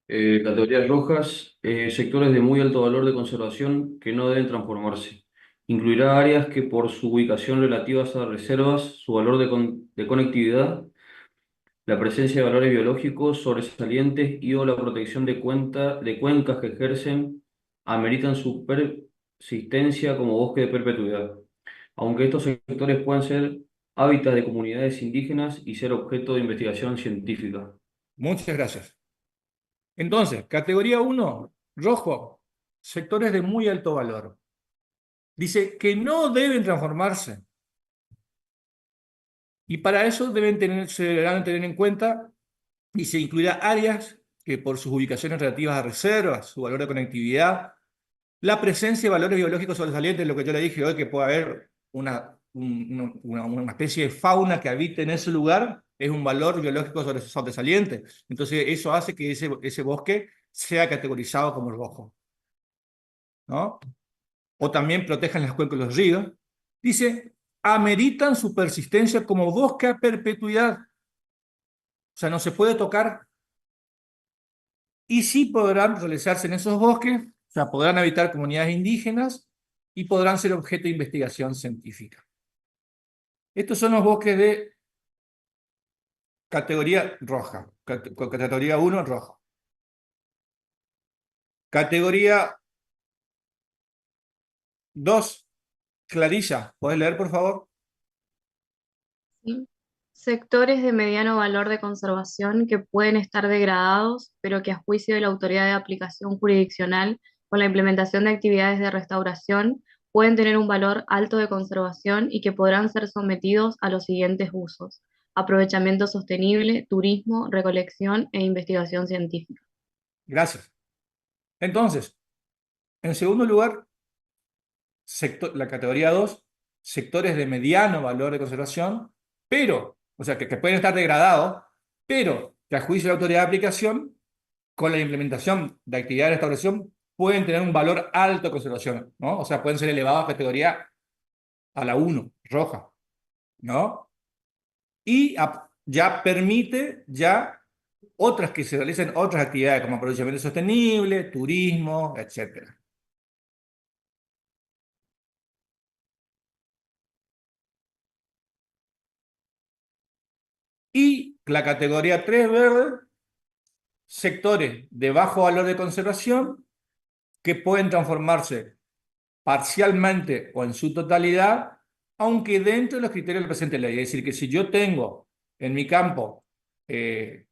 Categorías rojas, sectores de muy alto valor de conservación que no deben transformarse. Incluirá áreas que por su ubicación relativas a reservas, su valor de conectividad, la presencia de valores biológicos sobresalientes y o la protección de cuencas que ejercen ameritan su persistencia como bosque de perpetuidad, aunque estos sectores puedan ser hábitats de comunidades indígenas y ser objeto de investigación científica. Muchas gracias. Entonces, categoría 1, rojo, sectores de muy alto valor. Dice que no deben transformarse. Y para eso se deberán tener en cuenta y se incluirá áreas que por sus ubicaciones relativas a reservas, su valor de conectividad, la presencia de valores biológicos sobresalientes, lo que yo le dije hoy, que puede haber una especie de fauna que habite en ese lugar, es un valor biológico sobresaliente. Entonces eso hace que ese bosque sea categorizado como rojo, ¿no? O también protejan las cuencas de los ríos. Dice, ameritan su persistencia como bosque a perpetuidad. O sea, no se puede tocar. Y sí podrán realizarse en esos bosques, o sea, podrán habitar comunidades indígenas y podrán ser objeto de investigación científica. Estos son los bosques de categoría roja, categoría 1 roja. Categoría 2, Clarisa, ¿podés leer, por favor? Sí. Sectores de mediano valor de conservación que pueden estar degradados, pero que a juicio de la autoridad de aplicación jurisdiccional, con la implementación de actividades de restauración, pueden tener un valor alto de conservación y que podrán ser sometidos a los siguientes usos: aprovechamiento sostenible, turismo, recolección e investigación científica. Gracias. Entonces, en segundo lugar, la categoría 2, sectores de mediano valor de conservación, pero, o sea, que pueden estar degradados, pero que a juicio de la autoridad de aplicación, con la implementación de actividades de restauración, pueden tener un valor alto de conservación, ¿no? O sea, pueden ser elevados a categoría a la 1, roja, ¿no? Y ya permite ya otras que se realicen otras actividades como aprovechamiento sostenible, turismo, etcétera. Y la categoría 3 verde, sectores de bajo valor de conservación que pueden transformarse parcialmente o en su totalidad, aunque dentro de los criterios de la presente ley. Es decir, que si yo tengo en mi campo, eh,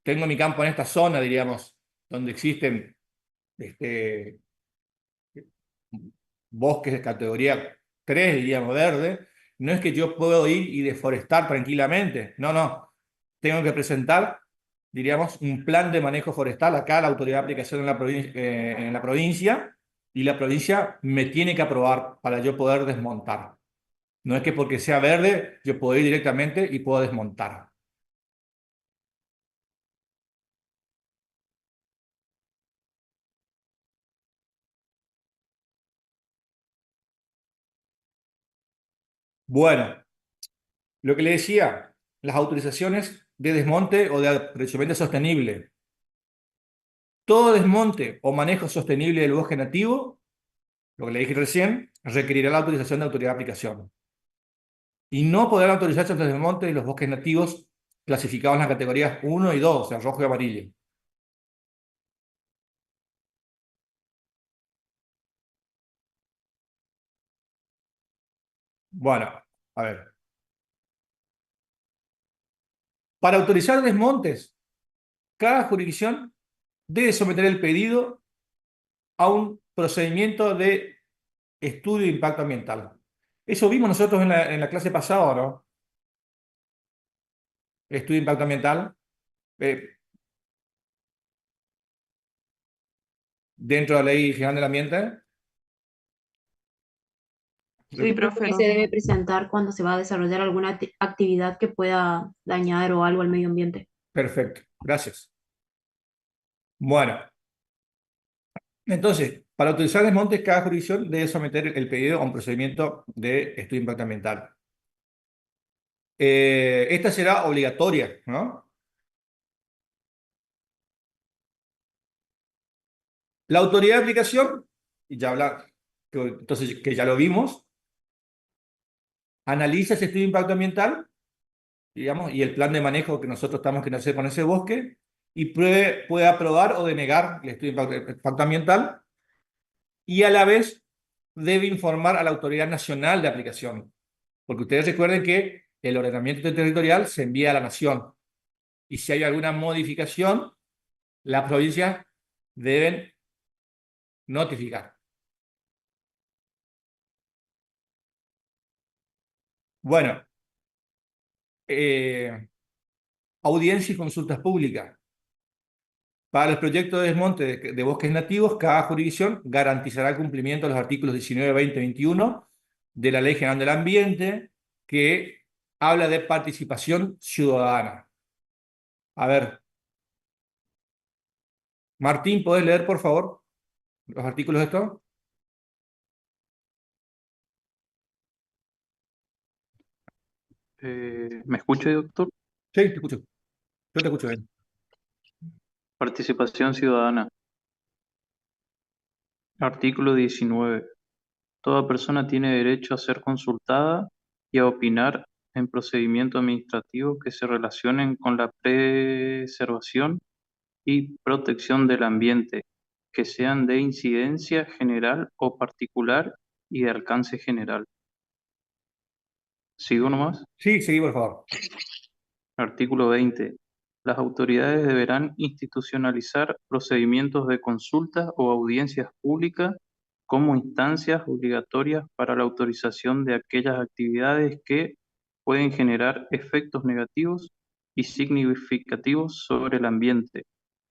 tengo mi campo en esta zona, diríamos, donde existen este, bosques de categoría 3, diríamos, verde, no es que yo puedo ir y deforestar tranquilamente. No, no. Tengo que presentar, diríamos, un plan de manejo forestal acá a la autoridad de aplicación en la provincia, y la provincia me tiene que aprobar para yo poder desmontar. No es que porque sea verde yo puedo ir directamente y puedo desmontar. Bueno, lo que le decía, las autorizaciones de desmonte o de aprovechamiento sostenible. Todo desmonte o manejo sostenible del bosque nativo, lo que le dije recién, requerirá la autorización de autoridad de aplicación. Y no podrán autorizarse los desmontes de los bosques nativos clasificados en las categorías 1 y 2, o sea, rojo y amarillo. Bueno, a ver. Para autorizar desmontes, cada jurisdicción debe someter el pedido a un procedimiento de estudio de impacto ambiental. Eso vimos nosotros en la clase pasada, ¿no? Estudio de impacto ambiental. eh, Dentro de la Ley General del Ambiente. Sí, profe, Que lo se debe vi. presentar cuando se va a desarrollar alguna actividad que pueda dañar o algo al medio ambiente. Perfecto, gracias. Bueno, entonces, para autorizar desmontes, cada jurisdicción debe someter el pedido a un procedimiento de estudio de impacto ambiental. Esta será obligatoria, ¿no? La autoridad de aplicación, y ya habla, entonces que ya lo vimos, analiza ese estudio de impacto ambiental, digamos, y el plan de manejo que nosotros estamos queriendo hacer con ese bosque, y puede aprobar o denegar el estudio de impacto ambiental, y a la vez debe informar a la autoridad nacional de aplicación. Porque ustedes recuerden que el ordenamiento territorial se envía a la nación, y si hay alguna modificación, las provincias deben notificar. Bueno, audiencia y consultas públicas. Para los proyectos de desmonte de bosques nativos, cada jurisdicción garantizará el cumplimiento de los artículos 19, 20, 21 de la Ley General del Ambiente, que habla de participación ciudadana. A ver, Martín, ¿podés leer, por favor, los artículos de esto? ¿Me escucha, doctor? Sí, te escucho. Yo te escucho bien. Participación ciudadana. Artículo 19. Toda persona tiene derecho a ser consultada y a opinar en procedimientos administrativos que se relacionen con la preservación y protección del ambiente, que sean de incidencia general o particular y de alcance general. ¿Sigo nomás? Sí, seguí, por favor. Artículo 20. Las autoridades deberán institucionalizar procedimientos de consulta o audiencias públicas como instancias obligatorias para la autorización de aquellas actividades que pueden generar efectos negativos y significativos sobre el ambiente.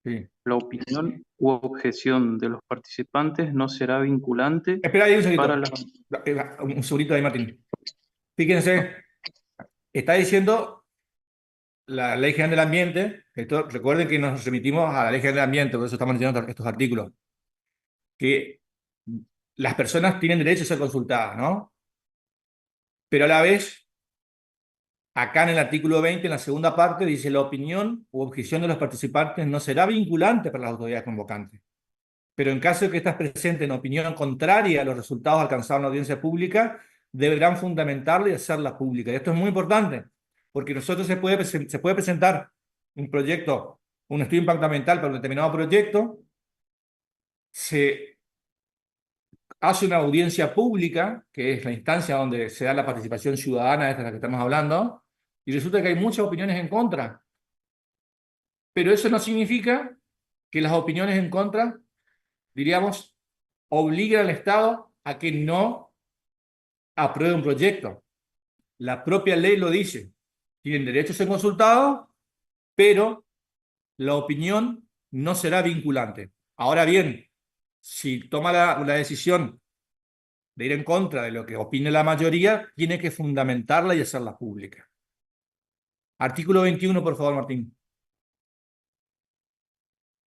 Sí. La opinión u objeción de los participantes no será vinculante Espera ahí un para segundito. Un segundito ahí, Martín. Fíjense, está diciendo la Ley General del Ambiente. Recuerden que nos remitimos a la Ley General del Ambiente, por eso estamos leyendo estos artículos. Que las personas tienen derecho a ser consultadas, ¿no? Pero a la vez, acá en el artículo 20, en la segunda parte, dice la opinión u objeción de los participantes no será vinculante para las autoridades convocantes. Pero en caso de que éstas presenten opinión contraria a los resultados alcanzados en la audiencia pública, deberán fundamentarla y hacerla pública. Y esto es muy importante, porque nosotros se puede presentar un proyecto, un estudio de impacto ambiental para un determinado proyecto, se hace una audiencia pública, que es la instancia donde se da la participación ciudadana, esta de la que estamos hablando, y resulta que hay muchas opiniones en contra. Pero eso no significa que las opiniones en contra, diríamos, obliguen al Estado a que no apruebe un proyecto. La propia ley lo dice. Tienen derecho a ser consultados, pero la opinión no será vinculante. Ahora bien, si toma la decisión de ir en contra de lo que opine la mayoría, tiene que fundamentarla y hacerla pública. Artículo 21, por favor, Martín.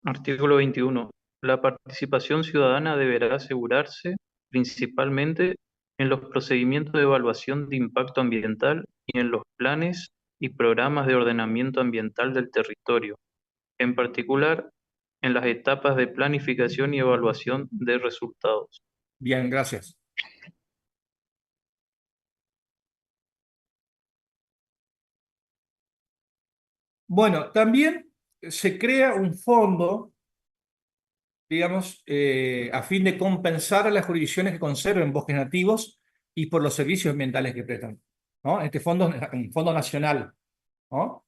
Artículo 21. La participación ciudadana deberá asegurarse principalmente en los procedimientos de evaluación de impacto ambiental y en los planes y programas de ordenamiento ambiental del territorio, en particular en las etapas de planificación y evaluación de resultados. Bien, gracias. Bueno, también se crea un fondo, digamos, a fin de compensar a las jurisdicciones que conserven bosques nativos y por los servicios ambientales que prestan, ¿no? Este fondo es un fondo nacional, ¿no?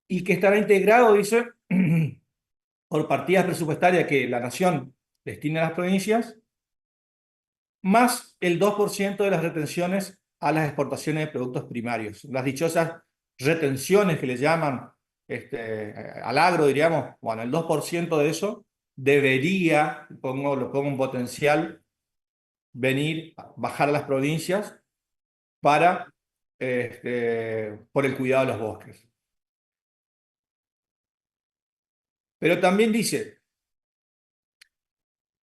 Y que estará integrado, dice, por partidas presupuestarias que la nación destina a las provincias, más el 2% de las retenciones a las exportaciones de productos primarios. Las dichosas retenciones que le llaman al agro, diríamos, bueno, el 2% de eso debería, lo pongo en potencial, bajar a las provincias para, por el cuidado de los bosques. Pero también dice,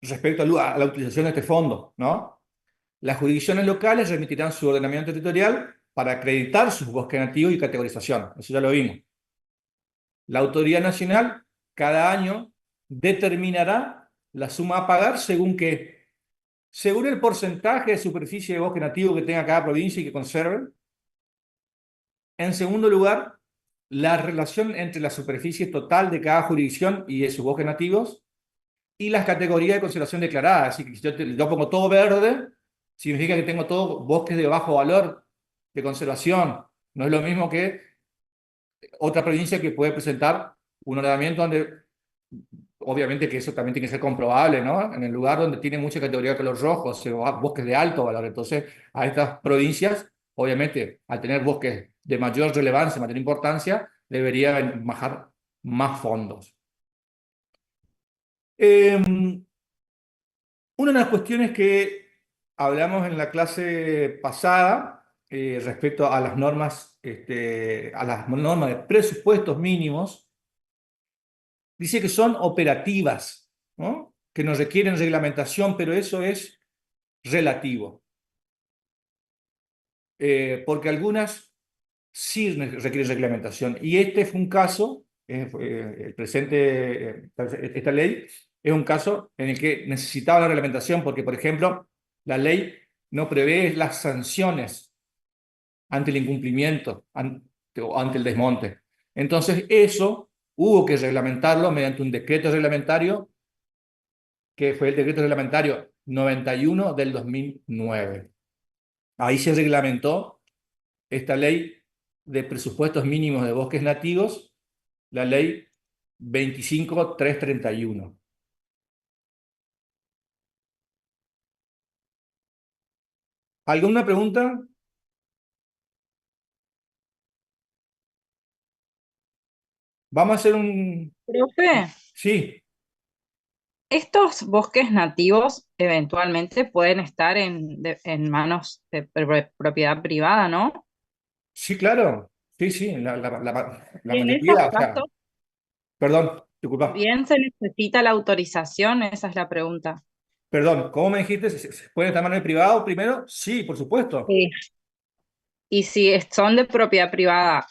respecto a la utilización de este fondo, ¿no? Las jurisdicciones locales remitirán su ordenamiento territorial para acreditar sus bosques nativos y categorización. Eso ya lo vimos. La autoridad nacional cada año determinará la suma a pagar según el porcentaje de superficie de bosque nativo que tenga cada provincia y que conserve. En segundo lugar, la relación entre la superficie total de cada jurisdicción y de sus bosques nativos y las categorías de conservación declaradas. Así que si yo pongo todo verde, significa que tengo todos bosques de bajo valor de conservación. No es lo mismo que otra provincia que puede presentar un ordenamiento donde, obviamente que eso también tiene que ser comprobable, ¿no? En el lugar donde tiene mucha categoría de color rojo, o sea, bosques de alto valor. Entonces, a estas provincias, obviamente, al tener bosques de mayor relevancia, mayor importancia, debería bajar más fondos. Una de las cuestiones que hablamos en la clase pasada respecto a las normas, a las normas de presupuestos mínimos, dice que son operativas, ¿no? Que no requieren reglamentación, pero eso es relativo. Porque algunas sí requieren reglamentación. Y este fue un caso, el presente, esta ley, es un caso en el que necesitaba la reglamentación porque, por ejemplo, la ley no prevé las sanciones ante el incumplimiento o ante el desmonte. Entonces, eso hubo que reglamentarlo mediante un decreto reglamentario, que fue el decreto reglamentario 91 del 2009. Ahí se reglamentó esta ley de presupuestos mínimos de bosques nativos, la ley 25.331. ¿Alguna pregunta? Vamos a hacer un... Profe, Sí, estos bosques nativos eventualmente pueden estar en manos de propiedad privada, ¿no? sí, claro. Sí, sí, la Y en esos mayoría, o sea, casos, perdón, disculpa. ¿también se necesita la autorización? Esa es la pregunta. Perdón, ¿cómo me dijiste? ¿Se puede estar en manos de privado primero? Sí, por supuesto. Sí. Y si son de propiedad privada,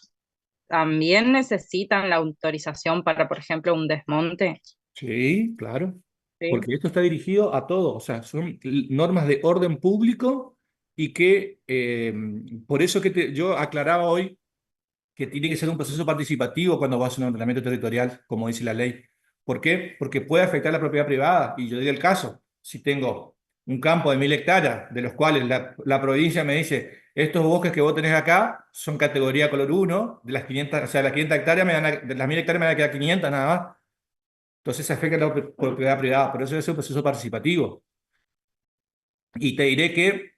¿también necesitan la autorización para, por ejemplo, un desmonte? Sí, claro. Sí. Porque esto está dirigido a todo. O sea, son normas de orden público y que por eso que yo aclaraba hoy que tiene que ser un proceso participativo cuando vas a un ordenamiento territorial, como dice la ley. ¿Por qué? Porque puede afectar la propiedad privada. Y yo doy el caso. Si tengo un campo de 1.000 hectáreas, de los cuales la provincia me dice, estos bosques que vos tenés acá son categoría color uno de las 500, o sea, las 500 hectáreas de las 1.000 hectáreas me van a quedar 500 nada más. Entonces se afecta la propiedad privada. Por eso es un proceso participativo. Y te diré que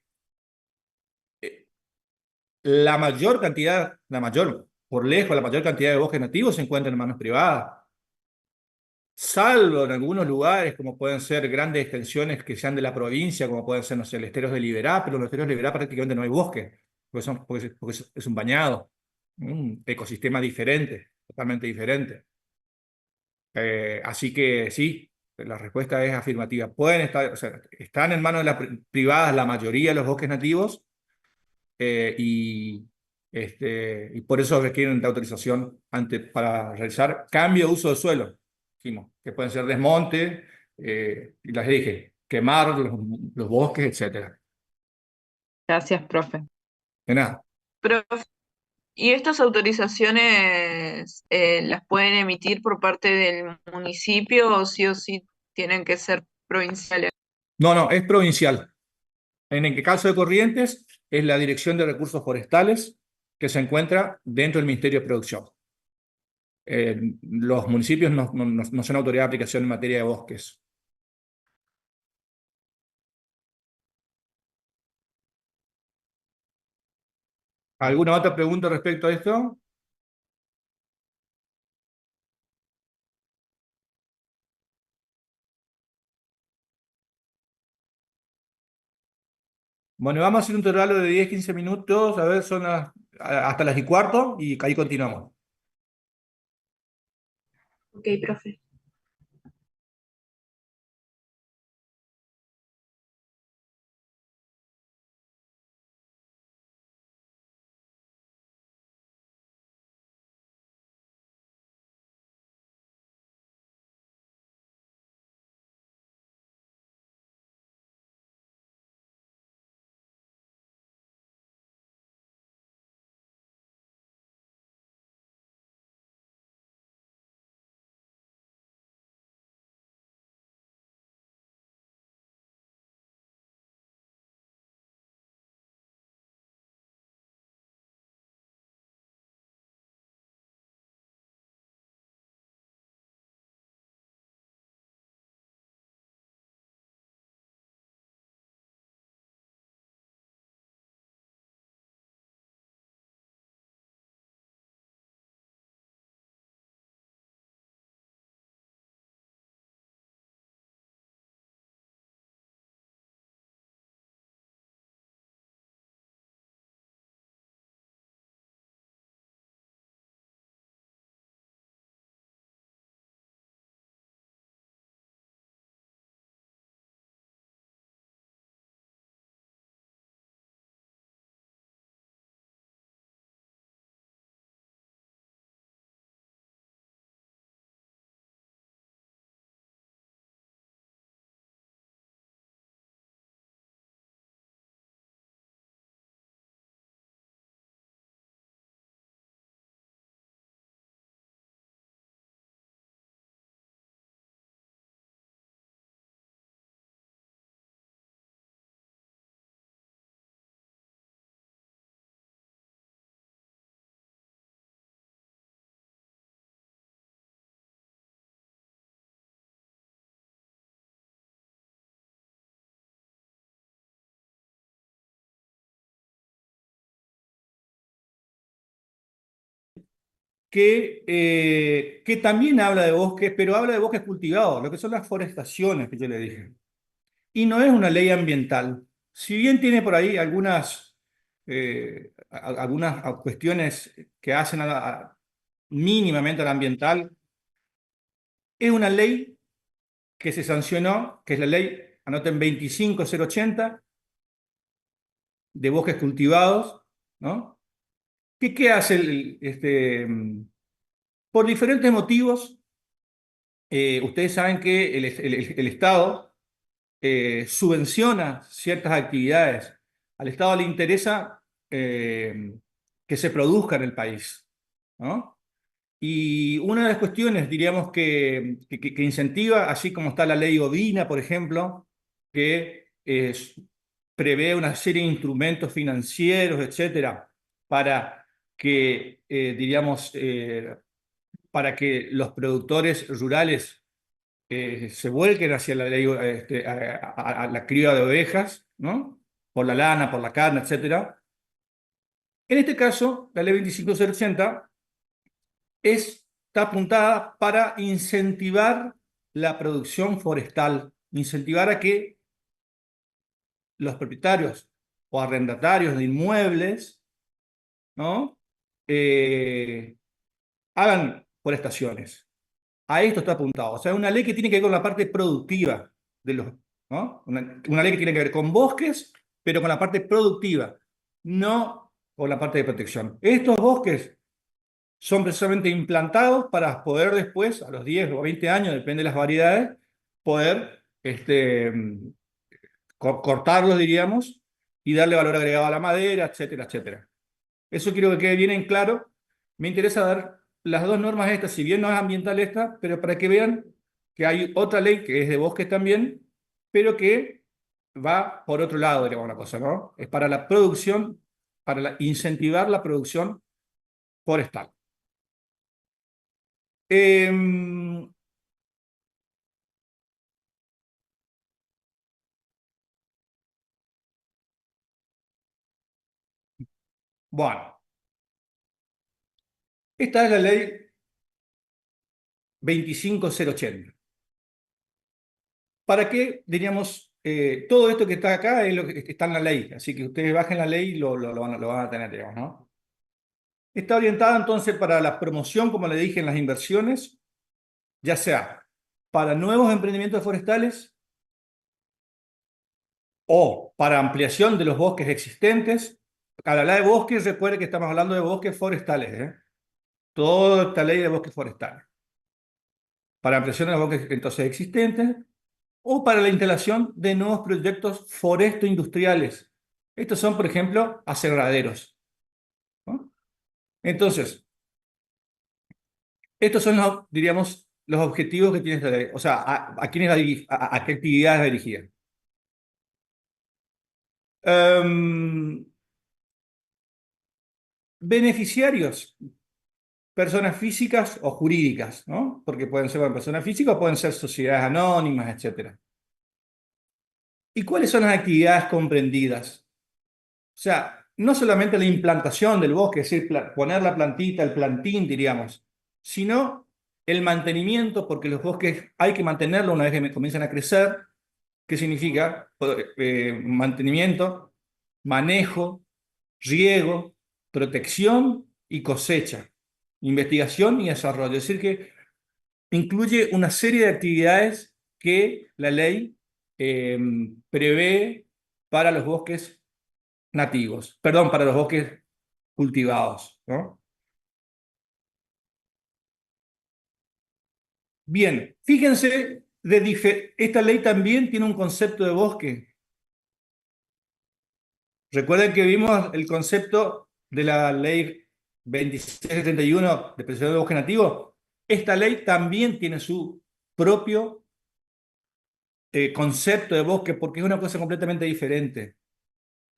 por lejos, la mayor cantidad de bosques nativos se encuentran en manos privadas. Salvo en algunos lugares, como pueden ser grandes extensiones que sean de la provincia, como pueden ser, no sé, el esteros de Liberá, pero en los esteros de Liberá prácticamente no hay bosque, porque es un bañado, un ecosistema diferente, totalmente diferente. Así que sí, la respuesta es afirmativa. Pueden estar, o sea, están en manos de las privadas la mayoría de los bosques nativos, y, y por eso requieren de autorización para realizar cambio de uso de suelo, dijimos, que pueden ser desmonte, y las dije, quemar los bosques, etcétera. Gracias, profe. De nada. Profe, ¿y estas autorizaciones las pueden emitir por parte del municipio o sí tienen que ser provinciales? No, no, es provincial. En el caso de Corrientes, es la Dirección de Recursos Forestales que se encuentra dentro del Ministerio de Producción. Los municipios no son autoridad de aplicación en materia de bosques. ¿Alguna otra pregunta respecto a esto? Bueno, vamos a hacer un intervalo de 10-15 minutos, a ver, hasta las y cuarto, y ahí continuamos. Ok, profe. que también habla de bosques, pero habla de bosques cultivados, lo que son las forestaciones que yo le dije. Y no es una ley ambiental. Si bien tiene por ahí algunas cuestiones que hacen mínimamente a la ambiental, es una ley que se sancionó, que es la ley, anoten, 25080, de bosques cultivados, ¿no? ¿Qué hace por diferentes motivos? Ustedes saben que el Estado subvenciona ciertas actividades. Al Estado le interesa que se produzca en el país, ¿no? Y una de las cuestiones, diríamos, que incentiva, así como está la ley Odina, por ejemplo, que prevé una serie de instrumentos financieros, etcétera, para que, para que los productores rurales se vuelquen hacia la ley, a la cría de ovejas, ¿no? Por la lana, por la carne, etcétera. En este caso, la ley 25080 está apuntada para incentivar la producción forestal, incentivar a que los propietarios o arrendatarios de inmuebles, ¿no? Hagan forestaciones. A esto está apuntado. O sea, una ley que tiene que ver con la parte productiva de los, ¿no? Una ley que tiene que ver con bosques, pero con la parte productiva, no con la parte de protección. Estos bosques son precisamente implantados para poder después, a los 10 o 20 años, depende de las variedades, poder cortarlos, diríamos, y darle valor agregado a la madera, etcétera, etcétera. Eso quiero que quede bien en claro. Me interesa dar las dos normas estas, si bien no es ambiental esta, pero para que vean que hay otra ley que es de bosques también, pero que va por otro lado, digamos, una cosa, ¿no? Es para la producción, incentivar la producción forestal. Bueno, esta es la ley 25080. ¿Para qué, diríamos, todo esto que está acá es lo que está en la ley? Así que ustedes bajen la ley y lo van a tener, digamos, ¿no? Está orientada entonces para la promoción, como le dije, en las inversiones, ya sea para nuevos emprendimientos forestales o para ampliación de los bosques existentes. Al hablar de bosques, recuerde que estamos hablando de bosques forestales, ¿eh? Toda esta ley de bosques forestales. Para ampliación de los bosques entonces existentes o para la instalación de nuevos proyectos foresto-industriales. Estos son, por ejemplo, aserraderos, ¿no? Entonces, estos son, diríamos, los objetivos que tiene esta ley. O sea, a qué actividades dirigidas. Beneficiarios, personas físicas o jurídicas, ¿no? Porque pueden ser personas físicas o pueden ser sociedades anónimas, etc. ¿Y cuáles son las actividades comprendidas? O sea, no solamente la implantación del bosque, es decir, poner la plantita, el plantín, diríamos, sino el mantenimiento, porque los bosques hay que mantenerlos una vez que comienzan a crecer. ¿Qué significa? Mantenimiento, manejo, riego, protección y cosecha, investigación y desarrollo. Es decir, que incluye una serie de actividades que la ley prevé para los bosques nativos, perdón, para los bosques cultivados, ¿no? Bien, fíjense, esta ley también tiene un concepto de bosque. Recuerden que vimos el concepto de la ley 2671 de protección de bosque nativo. Esta ley también tiene su propio concepto de bosque porque es una cosa completamente diferente,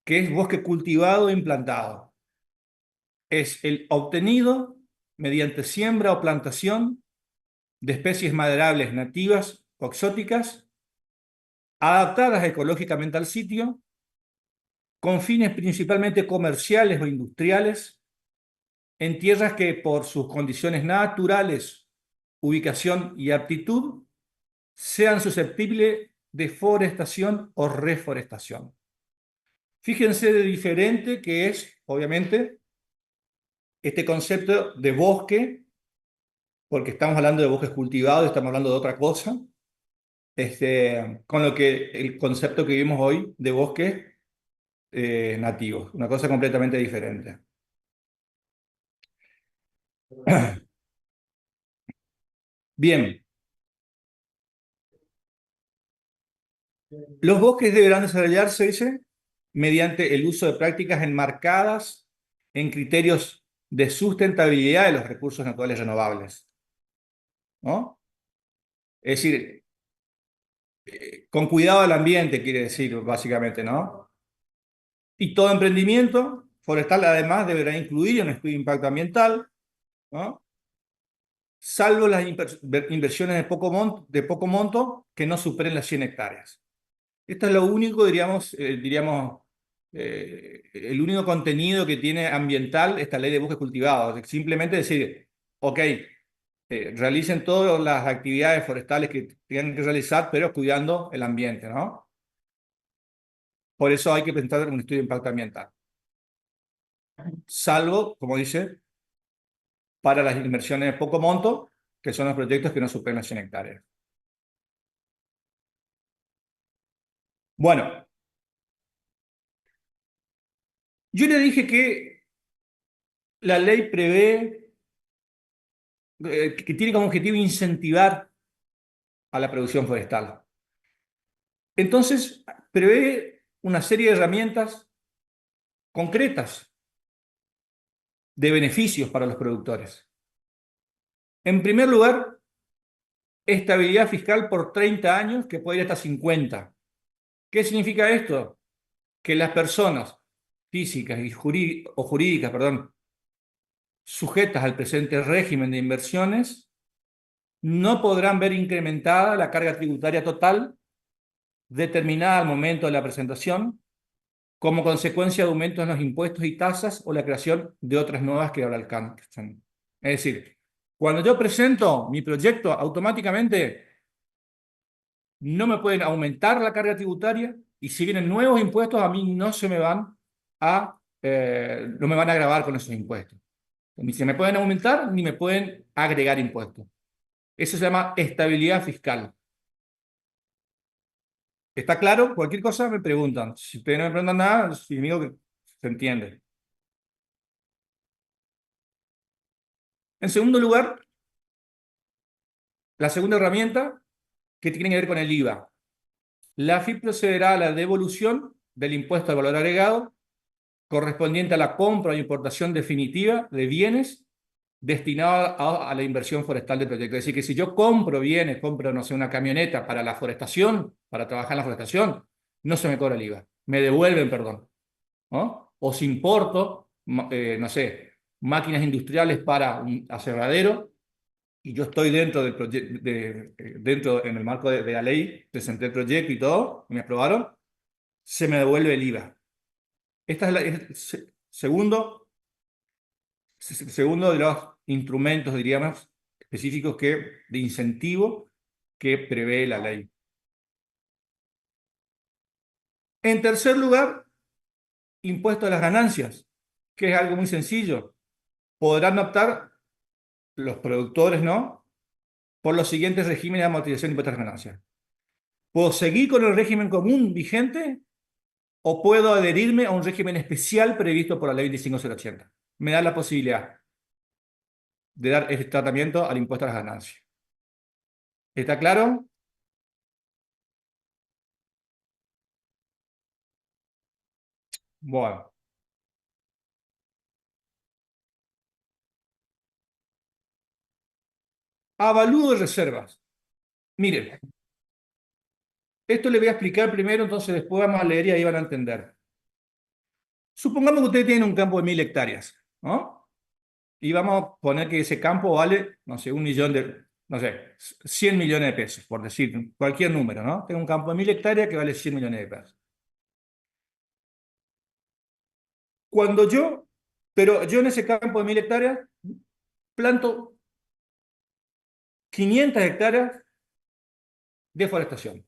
que es bosque cultivado e implantado. Es el obtenido mediante siembra o plantación de especies maderables nativas o exóticas, adaptadas ecológicamente al sitio, con fines principalmente comerciales o industriales, en tierras que por sus condiciones naturales, ubicación y aptitud, sean susceptibles de forestación o reforestación. Fíjense de diferente que es, obviamente, este concepto de bosque, porque estamos hablando de bosques cultivados, estamos hablando de otra cosa, con lo que el concepto que vimos hoy de bosques nativos, una cosa completamente diferente. Bien, los bosques deberán desarrollarse, dice, mediante el uso de prácticas enmarcadas en criterios de sustentabilidad de los recursos naturales renovables, ¿no? Es decir, con cuidado del ambiente, quiere decir, básicamente, ¿no? Y todo emprendimiento forestal, además, deberá incluir un estudio de impacto ambiental, ¿no? Salvo las inversiones de poco monto que no superen las 100 hectáreas. Esto es lo único, diríamos, el único contenido que tiene ambiental esta ley de bosques cultivados. Simplemente decir, ok, realicen todas las actividades forestales que tengan que realizar, pero cuidando el ambiente, ¿no? Por eso hay que presentar un estudio de impacto ambiental. Salvo, como dice, para las inversiones de poco monto, que son los proyectos que no superen las 100 hectáreas. Bueno, yo le dije que la ley prevé, que tiene como objetivo incentivar a la producción forestal. Entonces, prevé una serie de herramientas concretas de beneficios para los productores. En primer lugar, estabilidad fiscal por 30 años, que puede ir hasta 50. ¿Qué significa esto? Que las personas físicas y jurídicas, sujetas al presente régimen de inversiones, no podrán ver incrementada la carga tributaria total determinada al momento de la presentación, como consecuencia de aumentos en los impuestos y tasas o la creación de otras nuevas que ahora alcanzan. Es decir, cuando yo presento mi proyecto, automáticamente no me pueden aumentar la carga tributaria, y si vienen nuevos impuestos, a mí no se me van no me van a gravar con esos impuestos. Ni se me pueden aumentar, ni me pueden agregar impuestos. Eso se llama estabilidad fiscal. ¿Está claro? Cualquier cosa me preguntan. Si ustedes no me preguntan nada, significa que se entiende. En segundo lugar, la segunda herramienta que tiene que ver con el IVA. La AFIP procederá a la devolución del impuesto al valor agregado correspondiente a la compra o importación definitiva de bienes destinados a la inversión forestal del proyecto. Es decir, que si yo compro bienes, compro, no sé, una camioneta para la forestación, para trabajar en la forestación, no se me cobra el IVA. Me devuelven, perdón, ¿no? O si importo, no sé, máquinas industriales para un aserradero, y yo estoy dentro del proyecto, dentro en el marco de la ley, presenté el proyecto y todo, y me aprobaron, se me devuelve el IVA. Este es el segundo de los instrumentos, diríamos, específicos de incentivo que prevé la ley. En tercer lugar, impuesto a las ganancias, que es algo muy sencillo. Podrán optar los productores, ¿no?, por los siguientes regímenes de amortización de impuestos a las ganancias. ¿Puedo seguir con el régimen común vigente o puedo adherirme a un régimen especial previsto por la ley 25080? Me da la posibilidad de dar este tratamiento al impuesto a las ganancias. ¿Está claro? Bueno. Avalúo de reservas. Miren, esto le voy a explicar primero, entonces después vamos a leer y ahí van a entender. Supongamos que ustedes tienen un campo de 1000 hectáreas, ¿no? Y vamos a poner que ese campo vale, no sé, 100 millones de pesos, por decir cualquier número, ¿no? Tengo un campo de 1000 hectáreas que vale 100 millones de pesos. Cuando yo Pero yo en ese campo de 1000 hectáreas planto 500 hectáreas de forestación.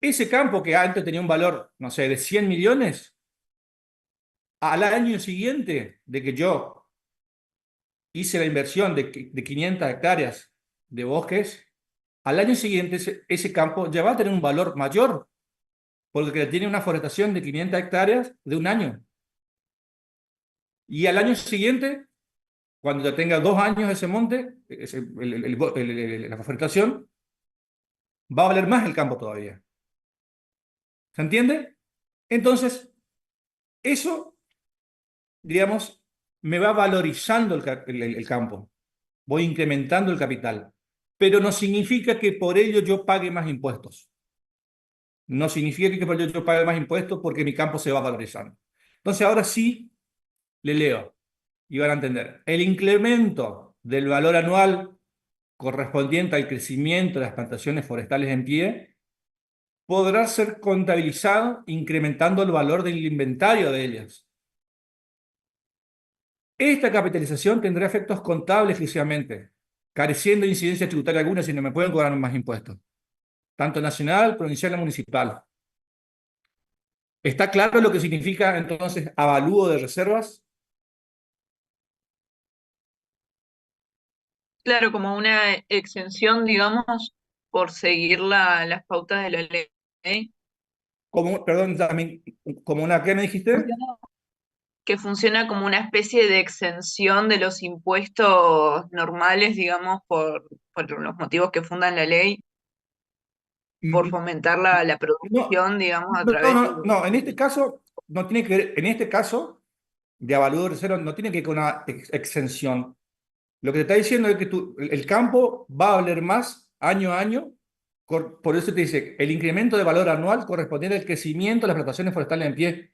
Ese campo que antes tenía un valor, no sé, de 100 millones, al año siguiente de que yo hice la inversión de 500 hectáreas de bosques, al año siguiente ese campo ya va a tener un valor mayor, porque tiene una forestación de 500 hectáreas de un año. Y al año siguiente, cuando ya tenga 2 años ese monte, la forestación, va a valer más el campo todavía. ¿Se entiende? Entonces, eso, digamos, me va valorizando el campo. Voy incrementando el capital. Pero no significa que por ello yo pague más impuestos. No significa que por ello yo pague más impuestos porque mi campo se va valorizando. Entonces, ahora sí le leo y van a entender. El incremento del valor anual correspondiente al crecimiento de las plantaciones forestales en pie podrá ser contabilizado incrementando el valor del inventario de ellas. Esta capitalización tendrá efectos contables exclusivamente, careciendo de incidencia tributaria alguna si no me pueden cobrar más impuestos, tanto nacional, provincial y municipal. ¿Está claro lo que significa entonces avalúo de reservas? Claro, como una exención, digamos, por seguir las pautas de la ley. Perdón, también, ¿como una qué me dijiste? Que funciona como una especie de exención de los impuestos normales, digamos, por los motivos que fundan la ley, por fomentar la No, producción, digamos, a no, través no, no, en este caso no tiene que ver, en este caso de avalúo de reservas no tiene que ver con una exención. Lo que te está diciendo es que el campo va a valer más año a año, por eso te dice, el incremento de valor anual correspondiente al crecimiento de las plantaciones forestales en pie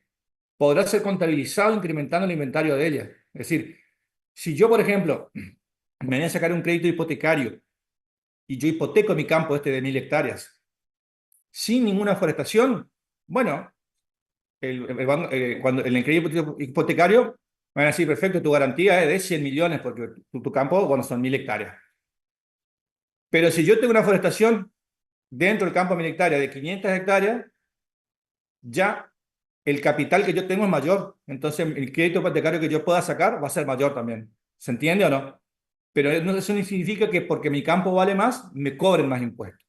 podrá ser contabilizado incrementando el inventario de ellas. Es decir, si yo, por ejemplo, me voy a sacar un crédito hipotecario y yo hipoteco mi campo este de 1000 hectáreas sin ninguna forestación, bueno, cuando en el crédito hipotecario van a decir, perfecto, tu garantía es de 100 millones porque tu campo, bueno, son 1000 hectáreas. Pero si yo tengo una forestación dentro del campo de 1000 hectáreas de 500 hectáreas, ya el capital que yo tengo es mayor. Entonces el crédito hipotecario que yo pueda sacar va a ser mayor también. ¿Se entiende o no? Pero eso no significa que porque mi campo vale más, me cobren más impuestos.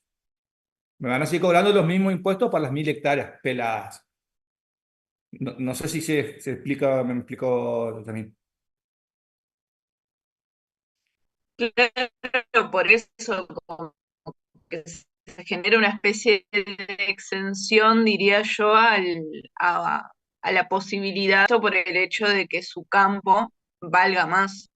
Me van a seguir cobrando los mismos impuestos para las 1000 hectáreas peladas. No, no sé si se explica, me explico también. Claro, por eso como que se genera una especie de exención, diría yo, a la posibilidad, o por el hecho de que su campo valga más,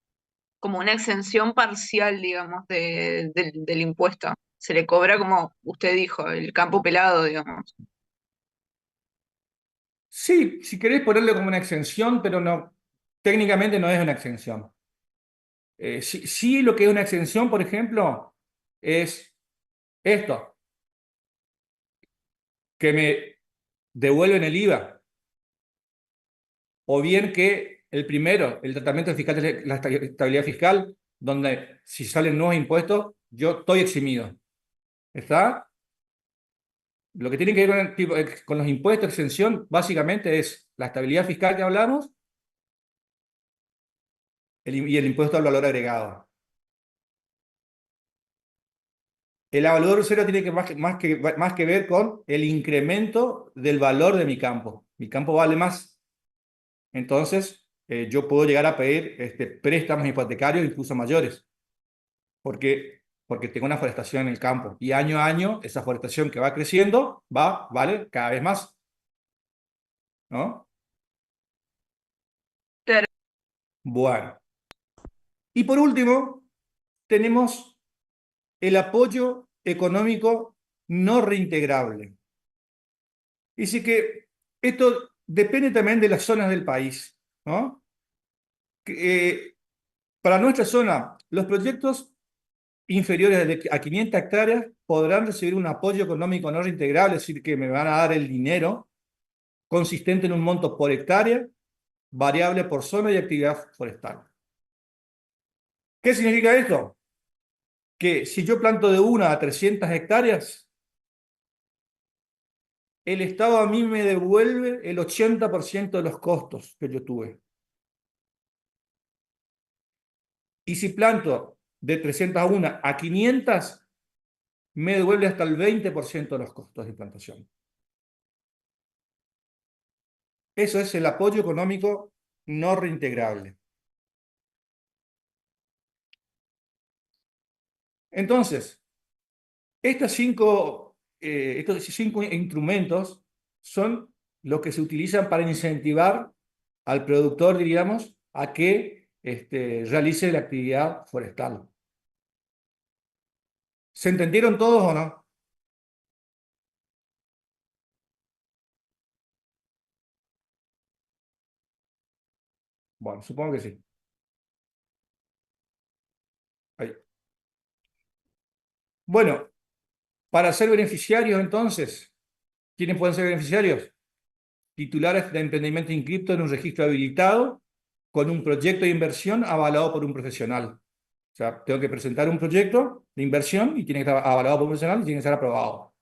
como una exención parcial, digamos, del impuesto. Se le cobra, como usted dijo, el campo pelado, digamos. Sí, si querés ponerle como una exención, pero no, técnicamente no es una exención. Sí, lo que es una exención, por ejemplo, es esto, que me devuelven el IVA, o bien que el primero, el tratamiento fiscal de la estabilidad fiscal, donde si salen nuevos impuestos, yo estoy eximido. ¿Está? Lo que tiene que ver con los impuestos, exención, básicamente es la estabilidad fiscal que hablamos y el impuesto al valor agregado. El evaluador cero tiene que más que ver con el incremento del valor de mi campo. Mi campo vale más. Entonces, yo puedo llegar a pedir préstamos hipotecarios incluso mayores, porque tengo una forestación en el campo. Y año a año, esa forestación que va creciendo, vale cada vez más. ¿No? Claro. Bueno. Y por último, tenemos el apoyo económico no reintegrable. Dice que esto depende también de las zonas del país, ¿no? Para nuestra zona, los proyectos inferiores a 500 hectáreas podrán recibir un apoyo económico no reintegrable, es decir, que me van a dar el dinero consistente en un monto por hectárea, variable por zona y actividad forestal. ¿Qué significa esto? Que si yo planto de 1 a 300 hectáreas, el Estado a mí me devuelve el 80% de los costos que yo tuve. Y si planto de 301 a 500, me devuelve hasta el 20% de los costos de plantación. Eso es el apoyo económico no reintegrable. Entonces, estos cinco instrumentos son los que se utilizan para incentivar al productor, diríamos, a que realice la actividad forestal. ¿Se entendieron todos o no? Bueno, supongo que sí. Ahí. Bueno, para ser beneficiarios entonces, ¿quiénes pueden ser beneficiarios? Titulares de emprendimiento inscrito en un registro habilitado con un proyecto de inversión avalado por un profesional. O sea, tengo que presentar un proyecto de inversión y tiene que estar avalado por un profesional y tiene que ser aprobado.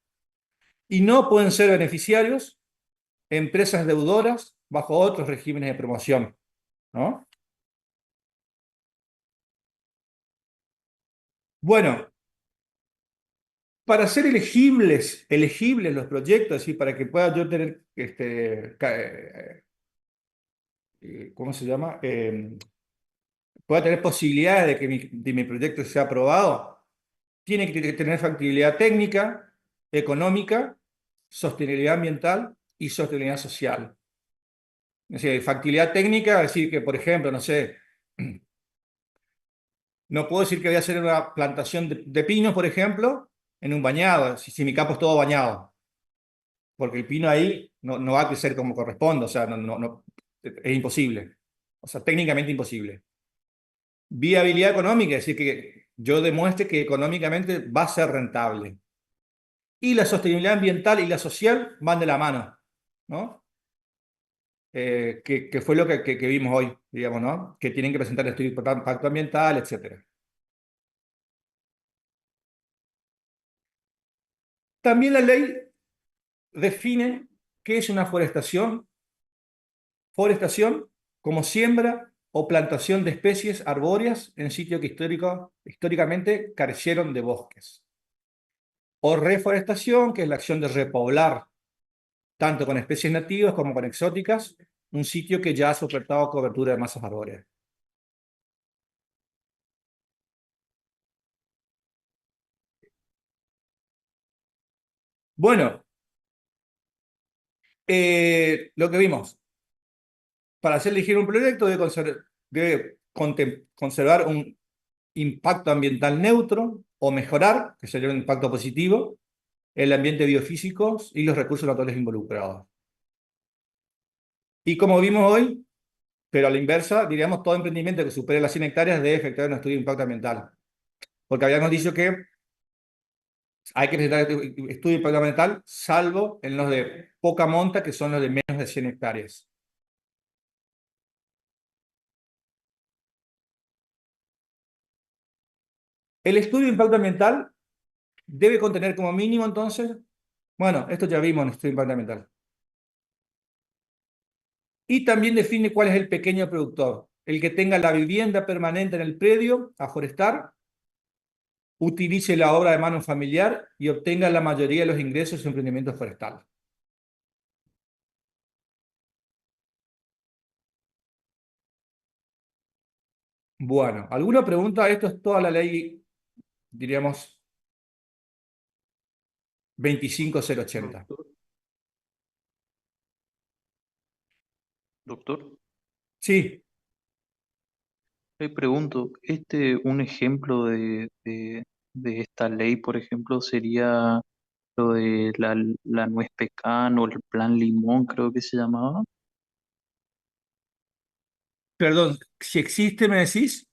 Y no pueden ser beneficiarios empresas deudoras bajo otros regímenes de promoción, ¿no? Bueno, para ser elegibles los proyectos y para que pueda yo tener, ¿cómo se llama? Pueda tener posibilidades de mi proyecto sea aprobado, tiene que tener factibilidad técnica, económica, sostenibilidad ambiental y sostenibilidad social. Es decir, factibilidad técnica, es decir que, por ejemplo, no sé, no puedo decir que voy a hacer una plantación de pinos, por ejemplo, en un bañado, si mi campo es todo bañado, porque el pino ahí no va a crecer como corresponde, o sea, es imposible, o sea, técnicamente imposible. Viabilidad económica, es decir, que yo demuestre que económicamente va a ser rentable. Y la sostenibilidad ambiental y la social van de la mano, ¿no? Que fue lo que vimos hoy, digamos, ¿no? Que tienen que presentar estudios de impacto ambiental, etcétera. También la ley define qué es una forestación. Forestación como siembra o plantación de especies arbóreas en sitios que históricamente carecieron de bosques. O reforestación, que es la acción de repoblar, tanto con especies nativas como con exóticas, un sitio que ya ha soportado cobertura de masas arbóreas. Bueno, lo que vimos, para hacer elegir un proyecto debe conservar un impacto ambiental neutro o mejorar, que sería un impacto positivo, el ambiente biofísico y los recursos naturales involucrados. Y como vimos hoy, pero a la inversa, diríamos, todo emprendimiento que supere las 100 hectáreas debe efectuar un estudio de impacto ambiental. Porque habíamos dicho que hay que presentar estudio de impacto ambiental, salvo en los de poca monta, que son los de menos de 100 hectáreas. El estudio de impacto ambiental debe contener como mínimo, entonces, bueno, esto ya vimos en el estudio de impacto ambiental. Y también define cuál es el pequeño productor, el que tenga la vivienda permanente en el predio a forestar, utilice la obra de mano familiar y obtenga la mayoría de los ingresos de su emprendimiento forestal. Bueno, ¿alguna pregunta? Esto es toda la ley, diríamos, 25080. Doctor, Sí, le pregunto, un ejemplo de esta ley, por ejemplo, sería lo de la nuez pecan o el plan limón, creo que se llamaba. perdón, si existe, me decís.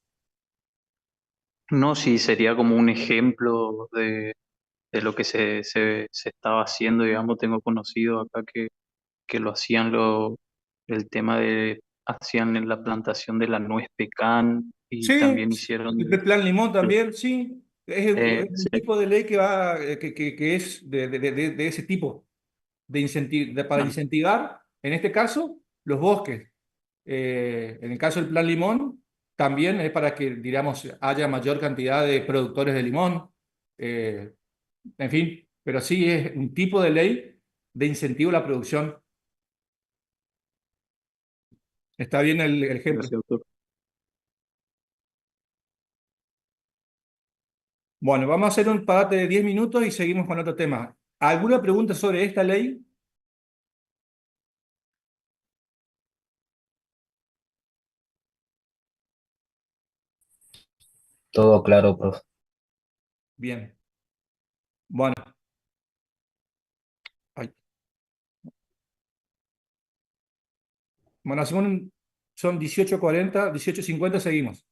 No, sí, sería como un ejemplo de lo que se estaba haciendo, digamos, tengo conocido acá que que lo hacían el tema de, hacían en la plantación de la nuez pecan y Sí, también hicieron, el plan Limón también, sí. Es un sí, tipo de ley que va, que es de ese tipo, para ah, incentivar, en este caso, los bosques. En el caso del plan Limón, también es para que, digamos, haya mayor cantidad de productores de limón. Eh, en fin, pero sí es un tipo de ley de incentivo a la producción. Está bien el ejemplo. gracias, doctor. Bueno, vamos a hacer un parate de 10 minutos y seguimos con otro tema. ¿Alguna pregunta sobre esta ley? Todo claro, profe. Bien. Bueno, ay. Bueno, son 18:40, 18:50, seguimos.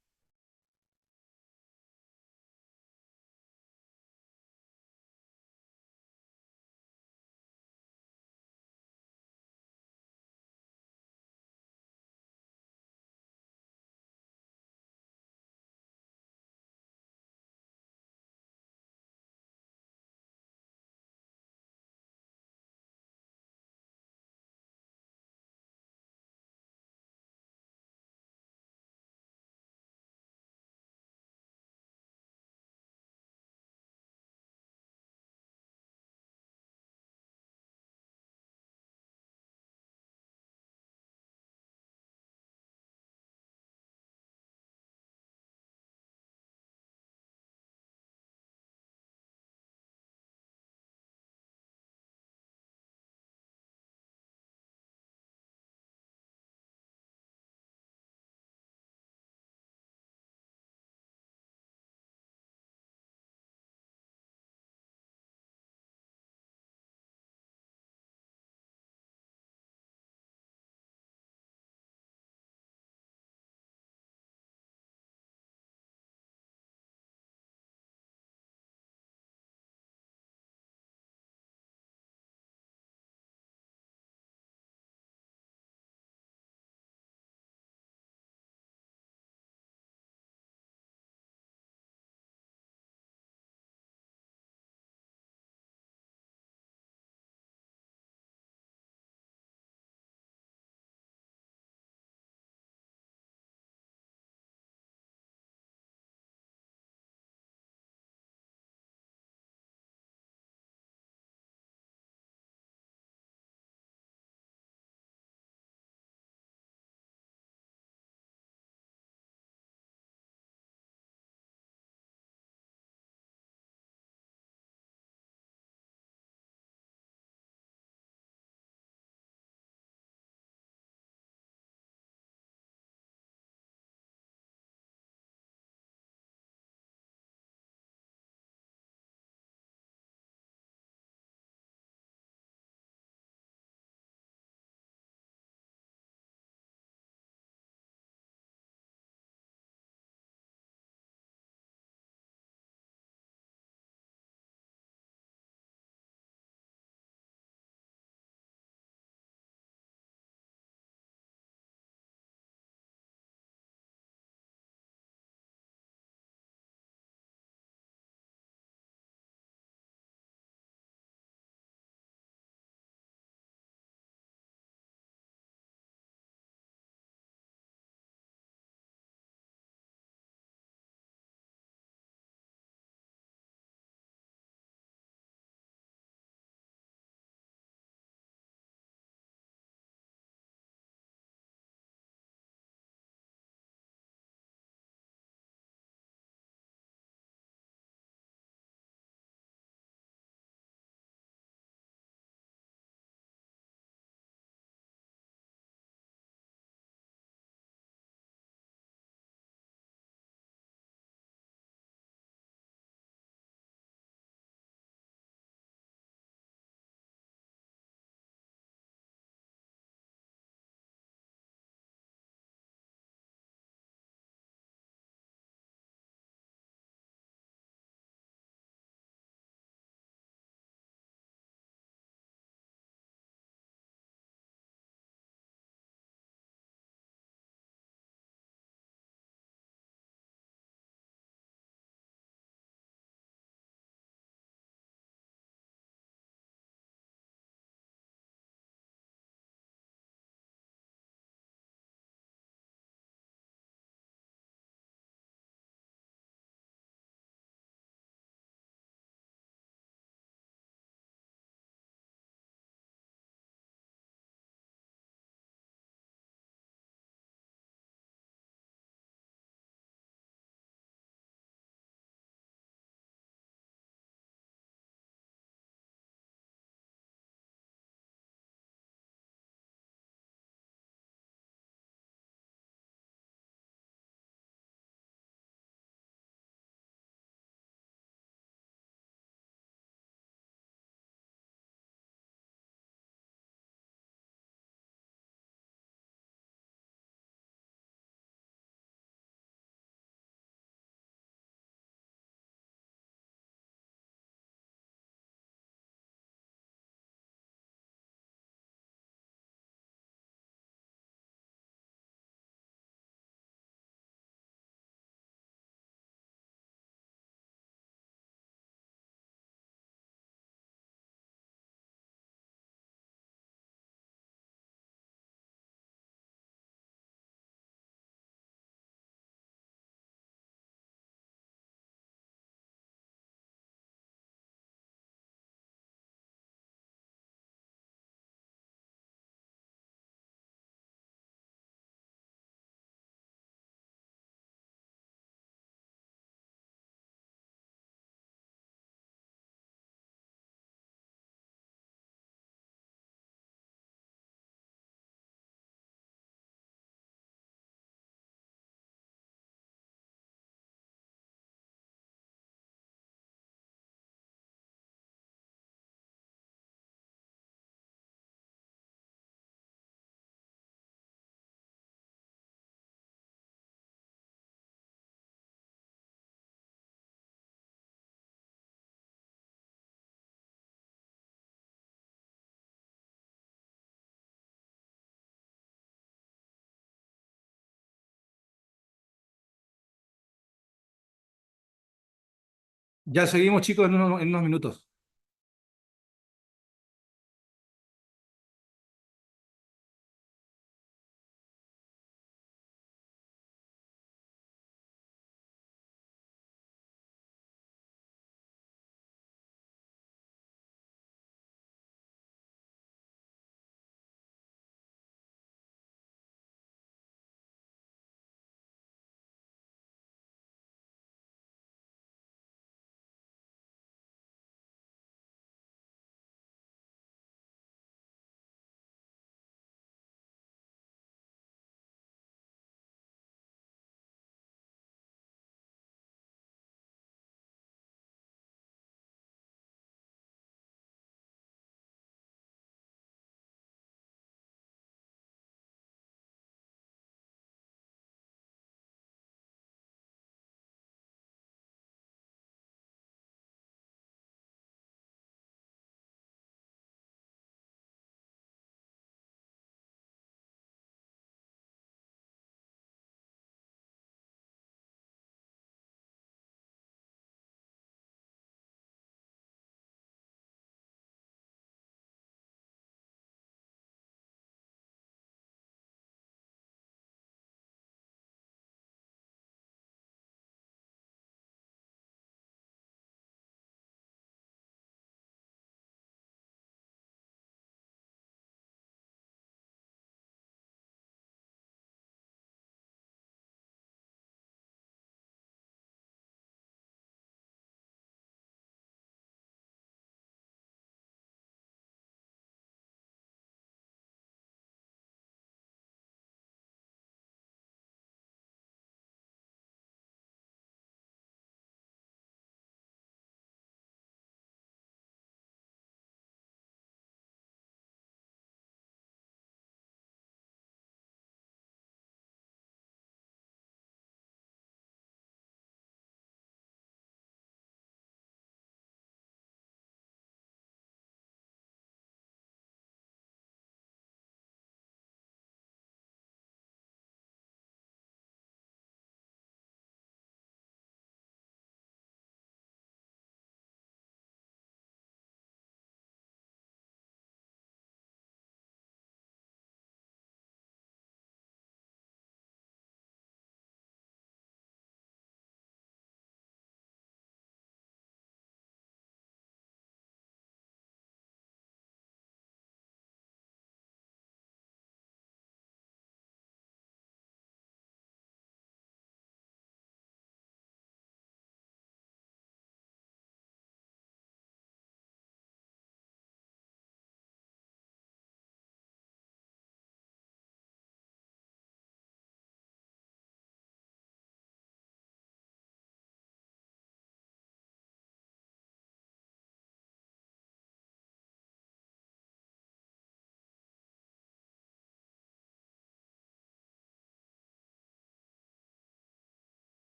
Ya seguimos, chicos, en unos minutos.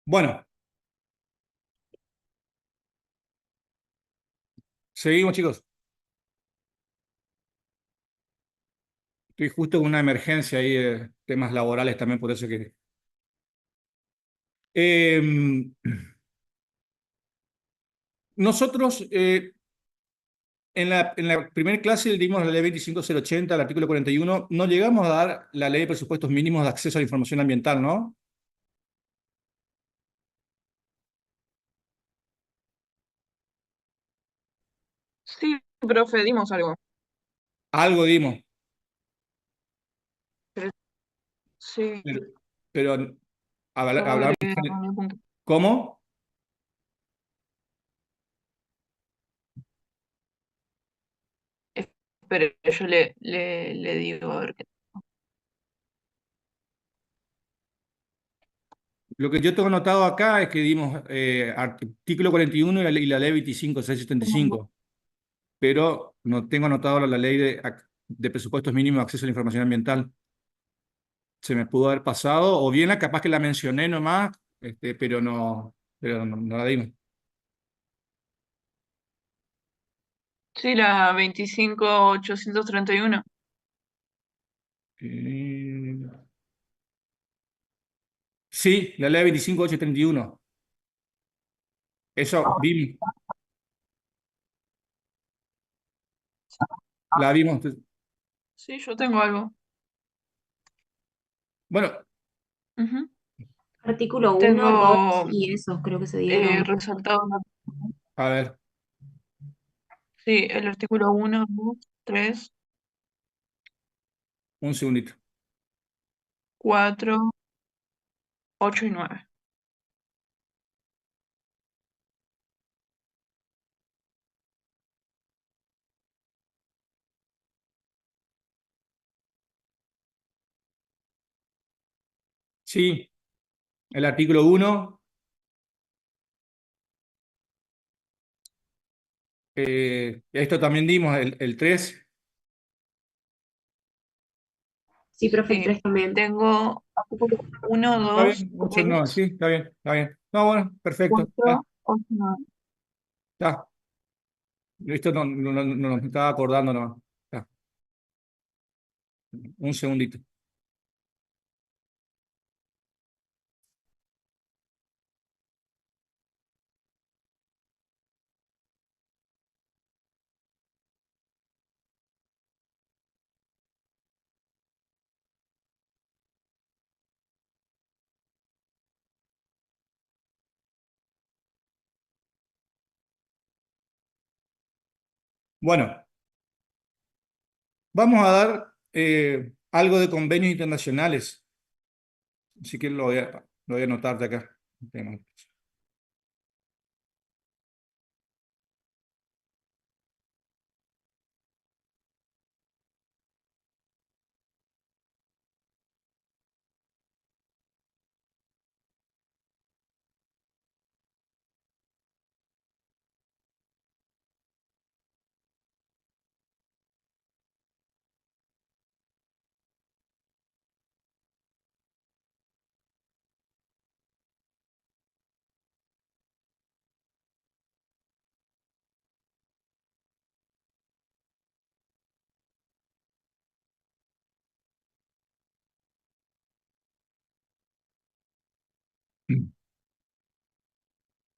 Bueno, seguimos, chicos. Estoy justo con una emergencia ahí de temas laborales también, por eso que... Nosotros En la primera clase dimos la ley 25080, el artículo 41. No llegamos a dar la ley de presupuestos mínimos de acceso a la información ambiental, ¿no? Sí, profe, dimos algo. Algo dimos, Pero- sí, pero, pero sobre hablamos. el punto. ¿Cómo? Espere, yo le digo a ver qué. Lo que yo tengo anotado acá es que dimos artículo 41 y la ley 25675, pero no tengo anotado la ley de presupuestos mínimos de acceso a la información ambiental. Se me pudo haber pasado, o bien capaz que la mencioné nomás, pero no la dimos. Sí, la 25831. Eh, sí, la ley 25831. Eso vimos, la vimos. Sí, yo tengo algo. Bueno, Ujú. Artículo 1, 2 Tengo y esos creo que se dieron. resaltado. a ver, Sí, el artículo 1, 2, 3, un segundito. 4, 8 y 9. Sí, el artículo 1. Esto también dimos, el 3. Sí, profe, el Sí, 3 también. tengo artículo 1, Está 2, bien, 8 no, 3, sí, está bien, está bien. No, bueno, perfecto. 4, 8, 9. Está. Esto no me estaba acordando, no. Está. Un segundito. Bueno, vamos a dar algo de convenios internacionales. Así que lo voy a anotar de acá.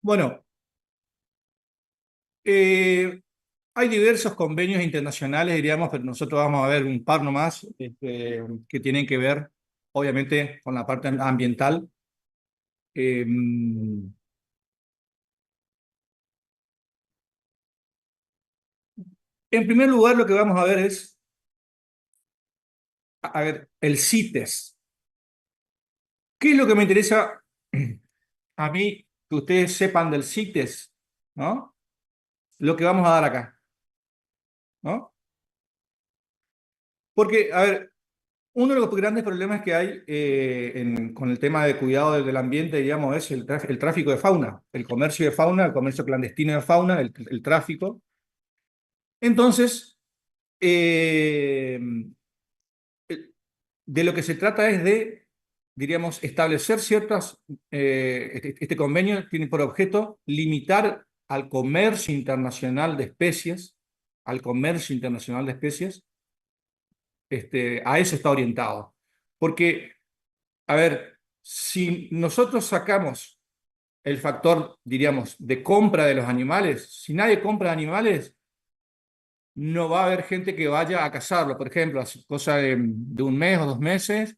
Bueno, eh, hay diversos convenios internacionales, diríamos, pero nosotros vamos a ver un par nomás que tienen que ver, obviamente, con la parte ambiental. Eh, en primer lugar, lo que vamos a ver es, a ver, el CITES. ¿Qué es lo que me interesa a mí que ustedes sepan del CITES? ¿No? Lo que vamos a dar acá, ¿no? Porque, a ver, uno de los grandes problemas que hay con el tema de cuidado del ambiente, digamos, es el tráfico de fauna, el comercio de fauna, el comercio clandestino de fauna, el tráfico. Entonces, eh, de lo que se trata es de, diríamos, establecer ciertas, este convenio tiene por objeto limitar al comercio internacional de especies, al comercio internacional de especies, a eso está orientado. Porque, a ver, si nosotros sacamos el factor, diríamos, de compra de los animales, si nadie compra animales, no va a haber gente que vaya a cazarlo. Por ejemplo, hace cosa de un mes o 2 meses,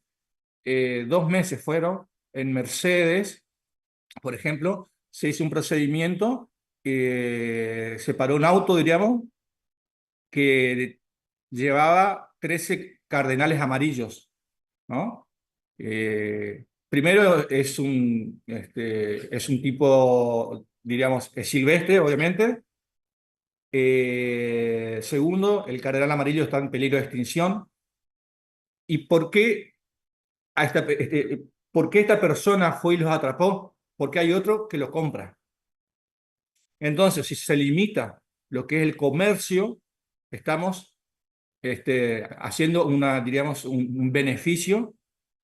2 meses fueron, en Mercedes, por ejemplo, se hizo un procedimiento, se paró un auto, diríamos, que llevaba 13 cardenales amarillos, ¿no? Primero es un tipo, diríamos, es silvestre, obviamente. Segundo, el cardenal amarillo está en peligro de extinción. ¿Y por qué esta persona fue y los atrapó? Porque hay otro que los compra. Entonces, si se limita lo que es el comercio, estamos haciendo diríamos, un beneficio,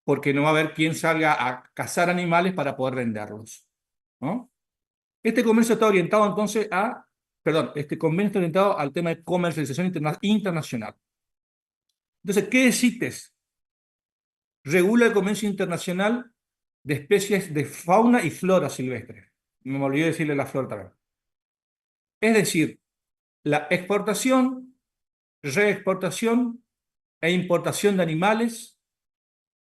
porque no va a haber quien salga a cazar animales para poder venderlos, ¿no? Este comercio está orientado entonces este convenio está orientado al tema de comercialización internacional. Entonces, ¿qué es CITES? Regula el comercio internacional de especies de fauna y flora silvestre. Me olvidé decirle la flora también. Es decir, la exportación, reexportación e importación de animales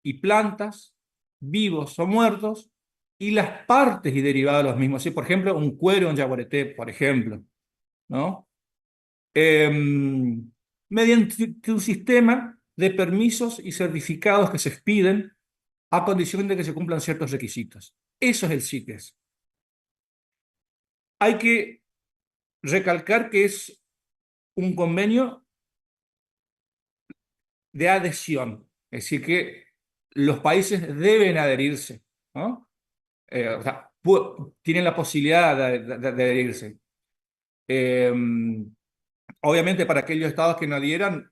y plantas, vivos o muertos, y las partes y derivados de los mismos. ¿Sí? Por ejemplo, un cuero, un yaguareté, por ejemplo, ¿no? Mediante un sistema de permisos y certificados que se expiden a condición de que se cumplan ciertos requisitos. Eso es el CITES. Hay que recalcar que es un convenio de adhesión, es decir, que los países deben adherirse, ¿no? O sea, tienen la posibilidad de adherirse. Eh, Obviamente, para aquellos estados que no adhieran,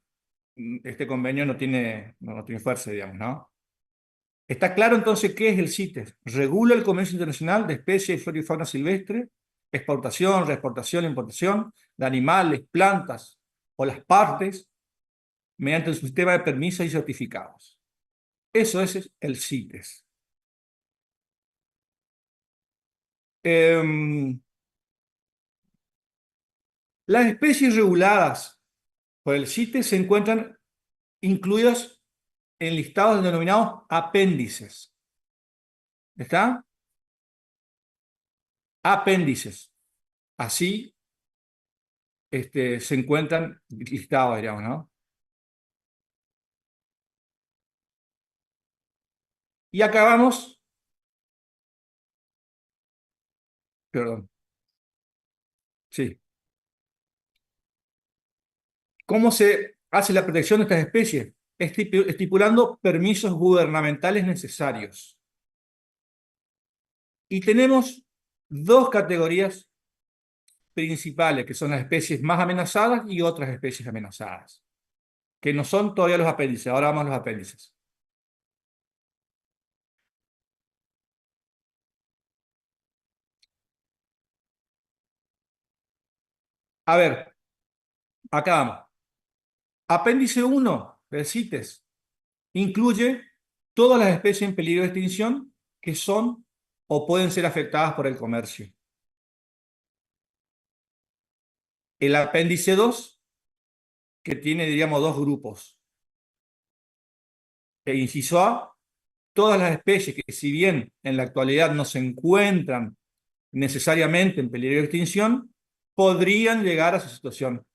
este convenio no tiene fuerza, digamos, ¿no? Está claro entonces qué es el CITES. Regula el comercio internacional de especies de flora y fauna silvestre, exportación, reexportación, importación de animales, plantas o las partes mediante un sistema de permisos y certificados. Eso es el CITES. Las especies reguladas por el CITES se encuentran incluidas en listados denominados apéndices. ¿Está? Apéndices. Así se encuentran listados, digamos, ¿no? Y acabamos, perdón, sí. ¿Cómo se hace la protección de estas especies? Estipulando permisos gubernamentales necesarios. Y tenemos dos categorías principales, que son las especies más amenazadas y otras especies amenazadas, que no son todavía los apéndices. Ahora vamos a los apéndices. A ver, acá vamos. Apéndice 1 del CITES incluye todas las especies en peligro de extinción que son o pueden ser afectadas por el comercio. El apéndice 2, que tiene, diríamos, dos grupos. El inciso A, todas las especies que, si bien en la actualidad no se encuentran necesariamente en peligro de extinción, podrían llegar a esa situación.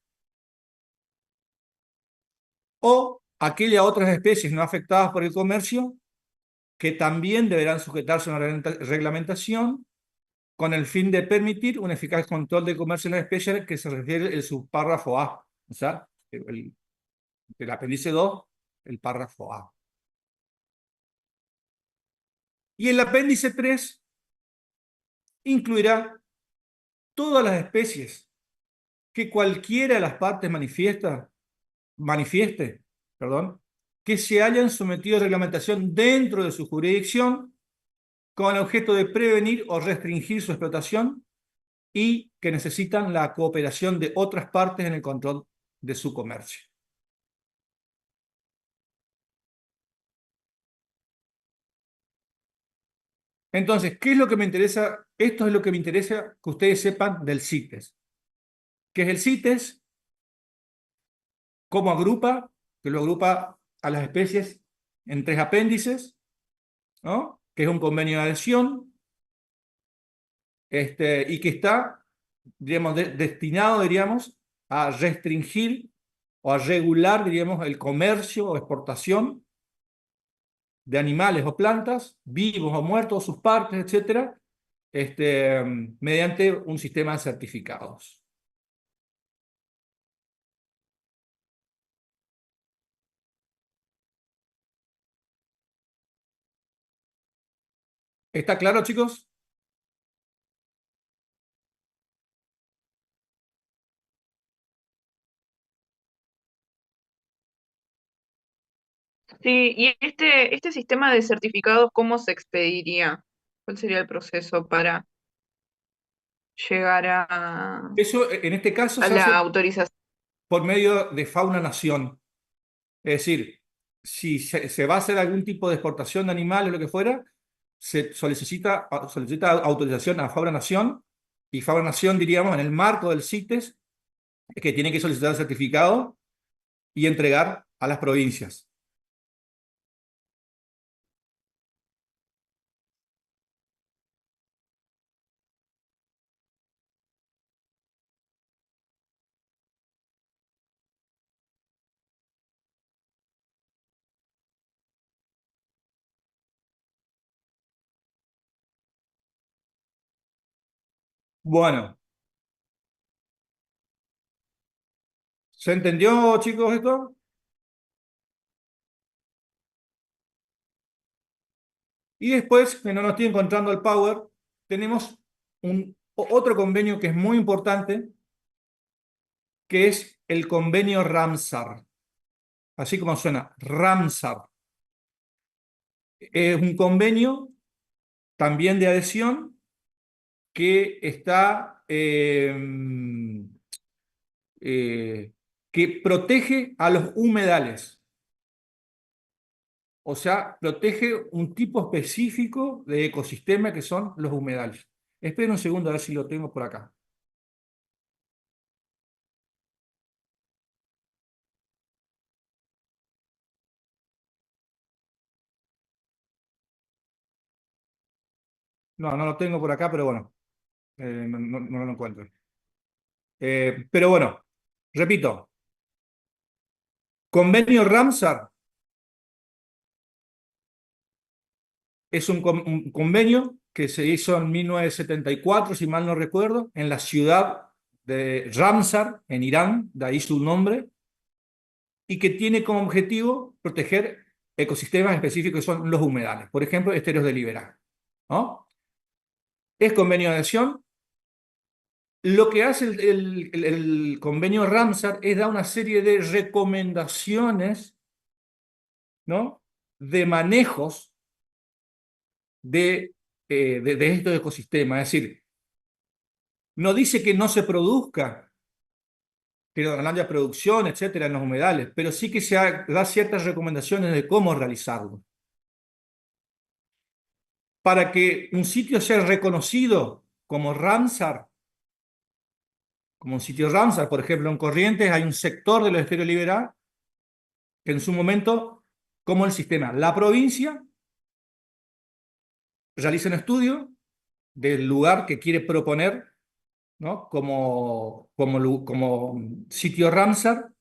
O aquellas otras especies no afectadas por el comercio que también deberán sujetarse a una reglamentación con el fin de permitir un eficaz control del comercio de las especies, que se refiere el subpárrafo A, o sea, el apéndice 2, el párrafo A. Y el apéndice 3 incluirá todas las especies que cualquiera de las partes manifieste, que se hayan sometido a reglamentación dentro de su jurisdicción con el objeto de prevenir o restringir su explotación y que necesitan la cooperación de otras partes en el control de su comercio. Entonces, ¿qué es lo que me interesa? Esto es lo que me interesa que ustedes sepan del CITES. ¿Qué es el CITES? cómo agrupa, que lo agrupa a las especies en 3 apéndices, ¿no? Que es un convenio de adhesión, y que está, digamos, destinado, diríamos, a restringir o a regular, diríamos, el comercio o exportación de animales o plantas, vivos o muertos, sus partes, etcétera, mediante un sistema de certificados. ¿Está claro, chicos? Sí, y este sistema de certificados, ¿cómo se expediría? ¿Cuál sería el proceso para llegar Eso, en este caso, a se la hace autorización? por medio de fauna nación. Es decir, si se va a hacer algún tipo de exportación de animales o lo que fuera, se solicita autorización a Fauna Nación, y Fauna Nación, diríamos, en el marco del CITES, es que tiene que solicitar el certificado y entregar a las provincias. Bueno, ¿se entendió, chicos, esto? Y después, que no nos estoy encontrando el Power, tenemos otro convenio que es muy importante, que es el convenio Ramsar. Así como suena, Ramsar. Es un convenio también de adhesión que está, que protege a los humedales. O sea, protege un tipo específico de ecosistema que son los humedales. Esperen un segundo a ver si lo tengo por acá. No, no lo tengo por acá, pero bueno, no lo encuentro. Pero bueno, repito, convenio Ramsar es un convenio que se hizo en 1974, si mal no recuerdo, en la ciudad de Ramsar, en Irán, de ahí su nombre, y que tiene como objetivo proteger ecosistemas específicos que son los humedales, por ejemplo, esteros de Liberá, ¿no? Es convenio de adhesión. Lo que hace el convenio Ramsar es dar una serie de recomendaciones, ¿no? De manejos de estos ecosistemas. Es decir, no dice que no se produzca, que no haya producción, etcétera, en los humedales, pero sí que da ciertas recomendaciones de cómo realizarlo. Para que un sitio sea reconocido como Ramsar, como un sitio Ramsar, por ejemplo, en Corrientes hay un sector de los esteros Liberá que en su momento, como el sistema, la provincia realiza un estudio del lugar que quiere proponer, ¿no? como sitio Ramsar.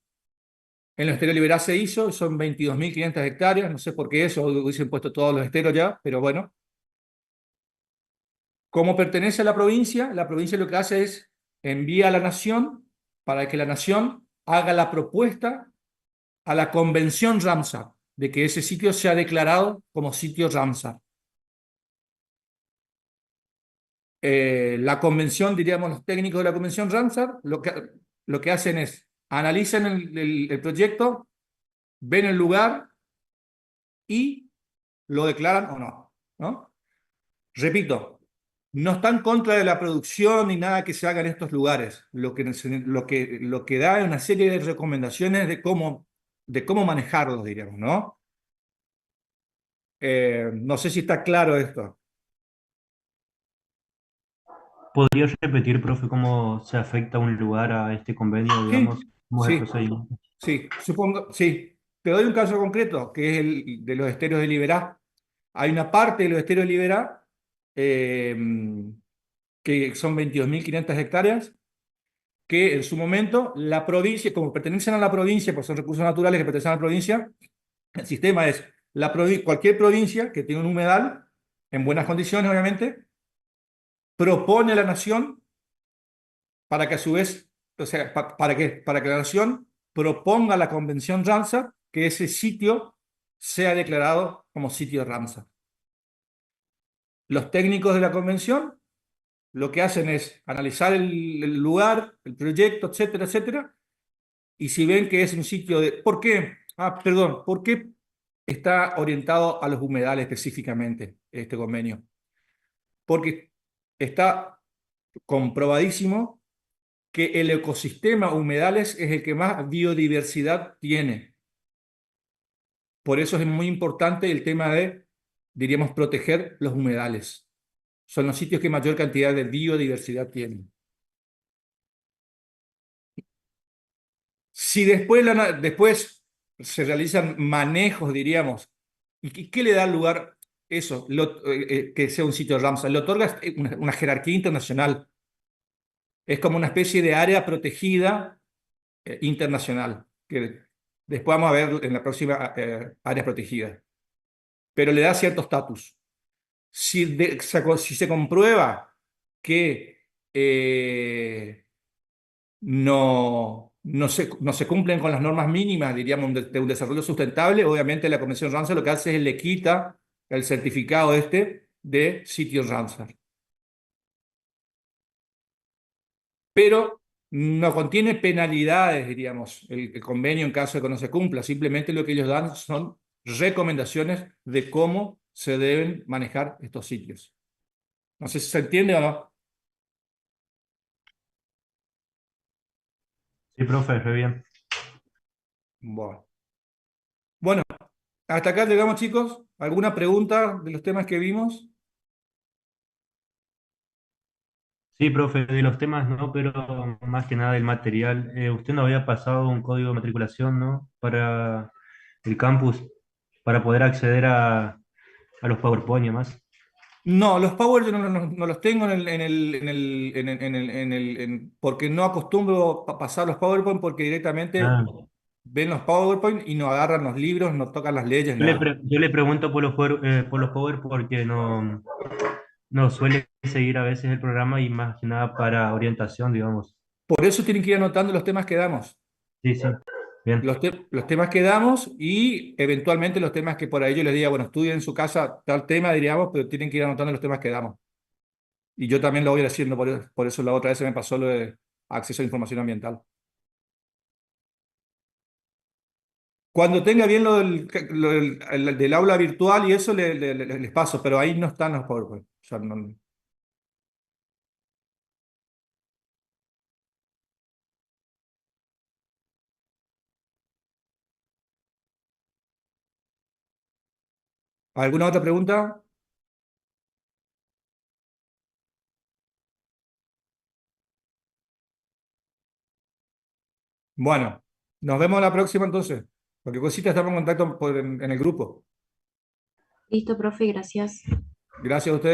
En los esteros Liberá se hizo, son 22.500 hectáreas, no sé por qué eso, hubiesen puesto todos los esteros ya, pero bueno. Como pertenece a la provincia lo que hace es envía a la nación para que la nación haga la propuesta a la convención Ramsar de que ese sitio sea declarado como sitio Ramsar. La convención, diríamos los técnicos de la convención Ramsar, lo que hacen es analizan el proyecto, ven el lugar y lo declaran o no, ¿no? Repito, no está en contra de la producción ni nada que se haga en estos lugares. Lo que da es una serie de recomendaciones de cómo manejarlos, diríamos, ¿no? No sé si está claro esto. ¿Podría repetir, profe, cómo se afecta un lugar a este convenio, digamos? Sí, ¿Cómo es el sí. procedimiento? Sí, supongo, sí. Te doy un caso concreto, que es el de los esteros de Liberá. Hay una parte de los esteros de Liberá, eh, que son 22.500 hectáreas, que en su momento la provincia, como pertenecen a la provincia, pues son recursos naturales que pertenecen a la provincia, el sistema es cualquier provincia que tenga un humedal, en buenas condiciones obviamente, propone a la nación para que a su vez, o sea, para que la nación proponga a la Convención Ramsar que ese sitio sea declarado como sitio Ramsar. Los técnicos de la convención lo que hacen es analizar el lugar, el proyecto, etcétera, etcétera, y si ven que es un sitio de... ¿Por qué? Perdón, ¿por qué está orientado a los humedales específicamente este convenio? Porque está comprobadísimo que el ecosistema humedales es el que más biodiversidad tiene. Por eso es muy importante el tema de, diríamos, proteger los humedales. Son los sitios que mayor cantidad de biodiversidad tienen. Si después se realizan manejos, diríamos, ¿y qué le da lugar eso, que sea un sitio Ramsar? Le otorga una jerarquía internacional. Es como una especie de área protegida internacional, que después vamos a ver en la próxima área protegida. Pero le da cierto estatus. Si se comprueba que no se cumplen con las normas mínimas, diríamos, de un desarrollo sustentable, obviamente la Convención Ramsar lo que hace es le quita el certificado de sitio Ramsar. Pero no contiene penalidades, diríamos, el convenio en caso de que no se cumpla. Simplemente lo que ellos dan son recomendaciones de cómo se deben manejar estos sitios. No sé si se entiende o no. Sí, profe, re bien. Bueno, hasta acá llegamos, chicos. ¿Alguna pregunta de los temas que vimos? Sí, profe, de los temas no, pero más que nada del material. Usted nos había pasado un código de matriculación, ¿no? Para el campus, para poder acceder a los PowerPoint y demás. No, los Power yo no los tengo porque no acostumbro pasar los PowerPoint porque directamente Ah, ven los PowerPoint y no agarran los libros, no tocan las leyes, nada. yo le pregunto por los Power porque no suele seguir a veces el programa y más que nada para orientación, digamos. Por eso tienen que ir anotando los temas que damos. Sí, sí, bien. Los temas que damos y eventualmente los temas que por ahí yo les diga, bueno, estudien en su casa tal tema, diríamos, pero tienen que ir anotando los temas que damos. Y yo también lo voy a ir haciendo, por eso la otra vez se me pasó lo de acceso a información ambiental. Cuando tenga bien del aula virtual y eso les paso, pero ahí no están los PowerPoint. O sea, ¿alguna otra pregunta? Bueno, nos vemos la próxima entonces. Cualquier cosita estamos en contacto en el grupo. Listo, profe, gracias. Gracias a ustedes.